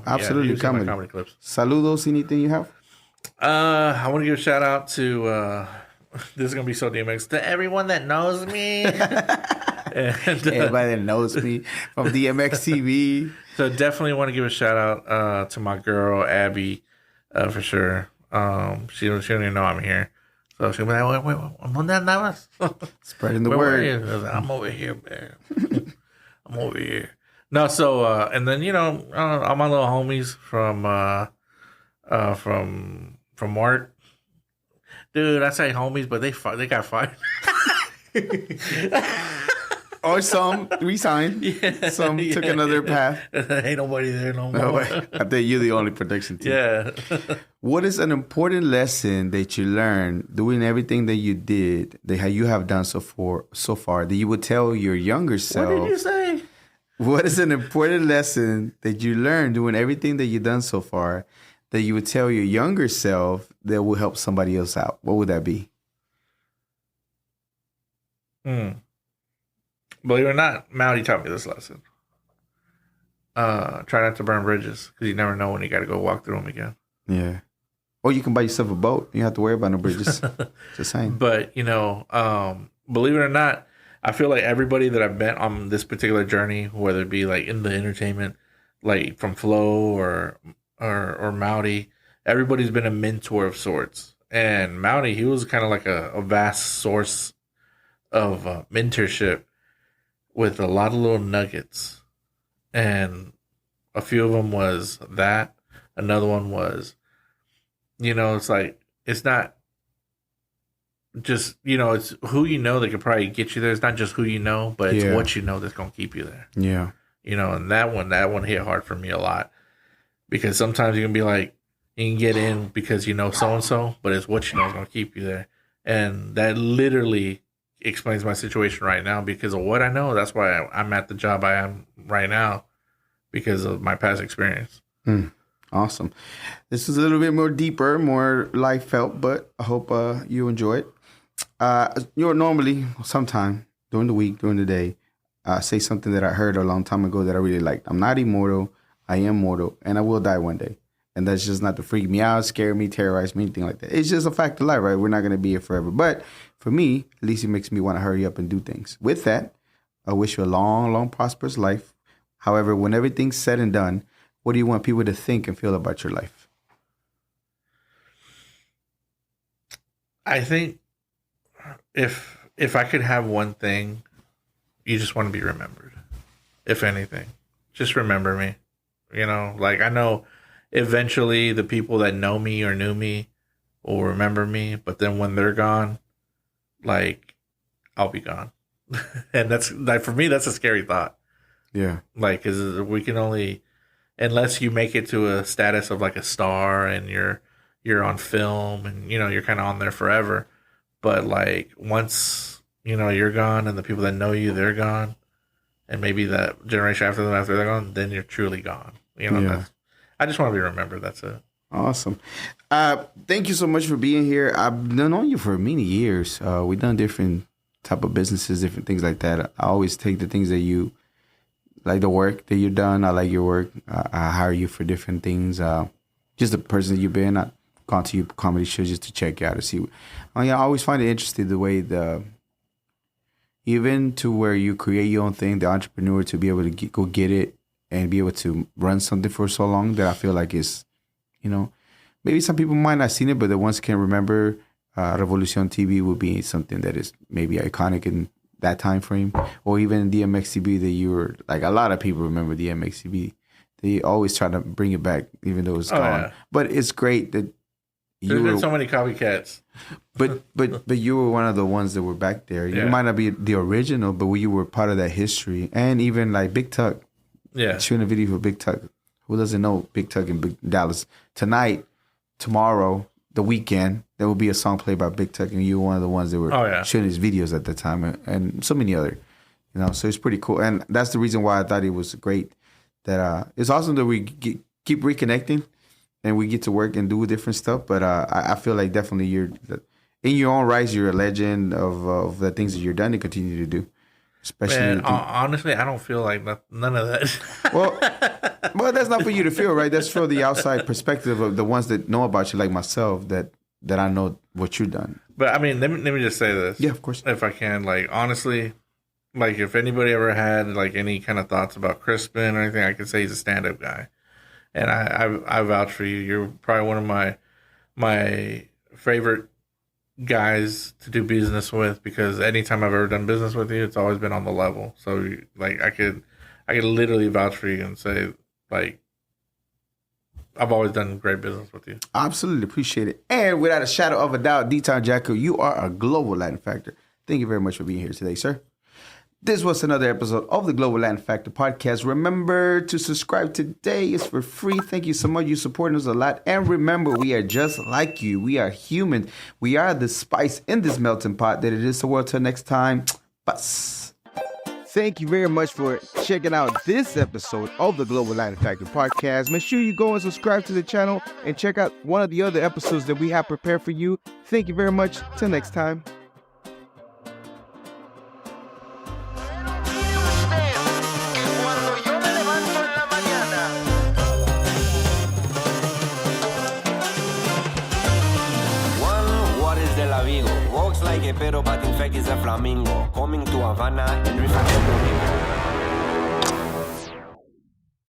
Speaker 1: Absolutely,
Speaker 2: comedy. Comedy clips.
Speaker 1: Saludos, anything you have?
Speaker 2: I want to give a shout out to this is gonna be so DMX, to everyone that knows me. And,
Speaker 1: everybody that knows me from DMX TV.
Speaker 2: So definitely want to give a shout out to my girl Abby, for sure. She don't even know I'm here, so she'll be like, "Wait, I'm not
Speaker 1: spreading the word."
Speaker 2: I'm over here, man. I'm over here. No, so and then all my little homies from work. Dude, I say homies, but they got fired.
Speaker 1: Or some resigned. Some took another path.
Speaker 2: Ain't nobody there no more.
Speaker 1: I think you're the only production team.
Speaker 2: Yeah.
Speaker 1: What is an important lesson that you learned doing everything that you did, that you have done so far, that you would tell your younger self?
Speaker 2: What did you say?
Speaker 1: What is an important lesson that you learned doing everything that you've done so far that you would tell your younger self that will help somebody else out? What would that be?
Speaker 2: Believe it or not, Maudie taught me this lesson. Try not to burn bridges because you never know when you got to go walk through them again.
Speaker 1: Yeah. Or you can buy yourself a boat. You don't have to worry about no bridges. Just saying.
Speaker 2: But, believe it or not, I feel like everybody that I've met on this particular journey, whether it be like in the entertainment, like from Flo or Maudie, everybody's been a mentor of sorts. And Maudie, he was kind of like a vast source of mentorship with a lot of little nuggets. And a few of them was that. Another one was, it's like, it's not just, it's who you know that could probably get you there. It's not just who you know, but it's what you know that's going to keep you there.
Speaker 1: Yeah.
Speaker 2: And that one hit hard for me a lot. Because sometimes you can be like, you can get in because you know so-and-so, but it's what you know is going to keep you there. And that literally explains my situation right now because of what I know. That's why I'm at the job I am right now because of my past experience.
Speaker 1: Awesome. This is a little bit more deeper, more life felt, but I hope you enjoy it. Normally, sometime during the week, during the day, say something that I heard a long time ago that I really liked. I'm not immortal. I am mortal, and I will die one day. And that's just not to freak me out, scare me, terrorize me, anything like that. It's just a fact of life, right? We're not going to be here forever. But for me, at least it makes me want to hurry up and do things. With that, I wish you a long, long, prosperous life. However, when everything's said and done, what do you want people to think and feel about your life?
Speaker 2: I think if I could have one thing, you just want to be remembered. If anything, just remember me. I know eventually the people that know me or knew me will remember me, but then when they're gone, I'll be gone. And that's for me, that's a scary thought.
Speaker 1: Yeah.
Speaker 2: Cause we can only, unless you make it to a status of like a star and you're on film and, you're kind of on there forever. But once, you're gone and the people that know you, they're gone. And maybe that generation after them, after they're gone, then you're truly gone. I just want to be remembered. That's it.
Speaker 1: Awesome. Thank you so much for being here. I've known you for many years. We've done different type of businesses, different things like that. I always take the things that like the work that you've done. I like your work. I hire you for different things. just the person that you've been. I've gone to your comedy shows just to check out and see. I always find it interesting the way even to where you create your own thing, the entrepreneur to be able to go get it and be able to run something for so long that I feel like is, maybe some people might not have seen it, but the ones can remember Revolucion TV would be something that is maybe iconic in that time frame, or even DMX TV that you were like, a lot of people remember DMX TV. They always try to bring it back, even though it's gone. Yeah. But it's great that
Speaker 2: there's been so many copycats.
Speaker 1: But you were one of the ones that were back there. You might not be the original, but you were part of that history. And even like Big Tuck.
Speaker 2: Yeah.
Speaker 1: Shooting a video for Big Tuck. Who doesn't know Big Tuck in Dallas? Tonight, tomorrow, the weekend, there will be a song played by Big Tuck, and you were one of the ones that were shooting his videos at the time, and so many other. So it's pretty cool. And that's the reason why I thought it was great. That it's awesome that we keep reconnecting. And we get to work and do different stuff, but I feel like definitely you're in your own rights. You're a legend of the things that you're done and continue to do. Especially,
Speaker 2: honestly, I don't feel like none of that.
Speaker 1: well, that's not for you to feel, right? That's for the outside perspective of the ones that know about you, like myself, that I know what you've done.
Speaker 2: But I mean, let me just say this.
Speaker 1: Yeah, of course.
Speaker 2: If I can, like honestly, like if anybody ever had like any kind of thoughts about Crispin or anything, I could say he's a stand-up guy. And I vouch for you. You're probably one of my favorite guys to do business with, because anytime I've ever done business with you, it's always been on the level. So like I could literally vouch for you and say like I've always done great business with you.
Speaker 1: Absolutely appreciate it. And without a shadow of a doubt, DTown Jackal, you are a global Latin factor. Thank you very much for being here today, sir. This was another episode of the Global Latin Factor podcast. Remember to subscribe today. It's for free. Thank you so much. You're supporting us a lot. And remember, we are just like you. We are human. We are the spice in this melting pot that it is the world. Till next time. Bus. Thank you very much for checking out this episode of the Global Latin Factor podcast. Make sure you go and subscribe to the channel and check out one of the other episodes that we have prepared for you. Thank you very much. Till next time.
Speaker 3: Walks like a pedo but in fact is a flamingo. Coming to Havana and reflecting.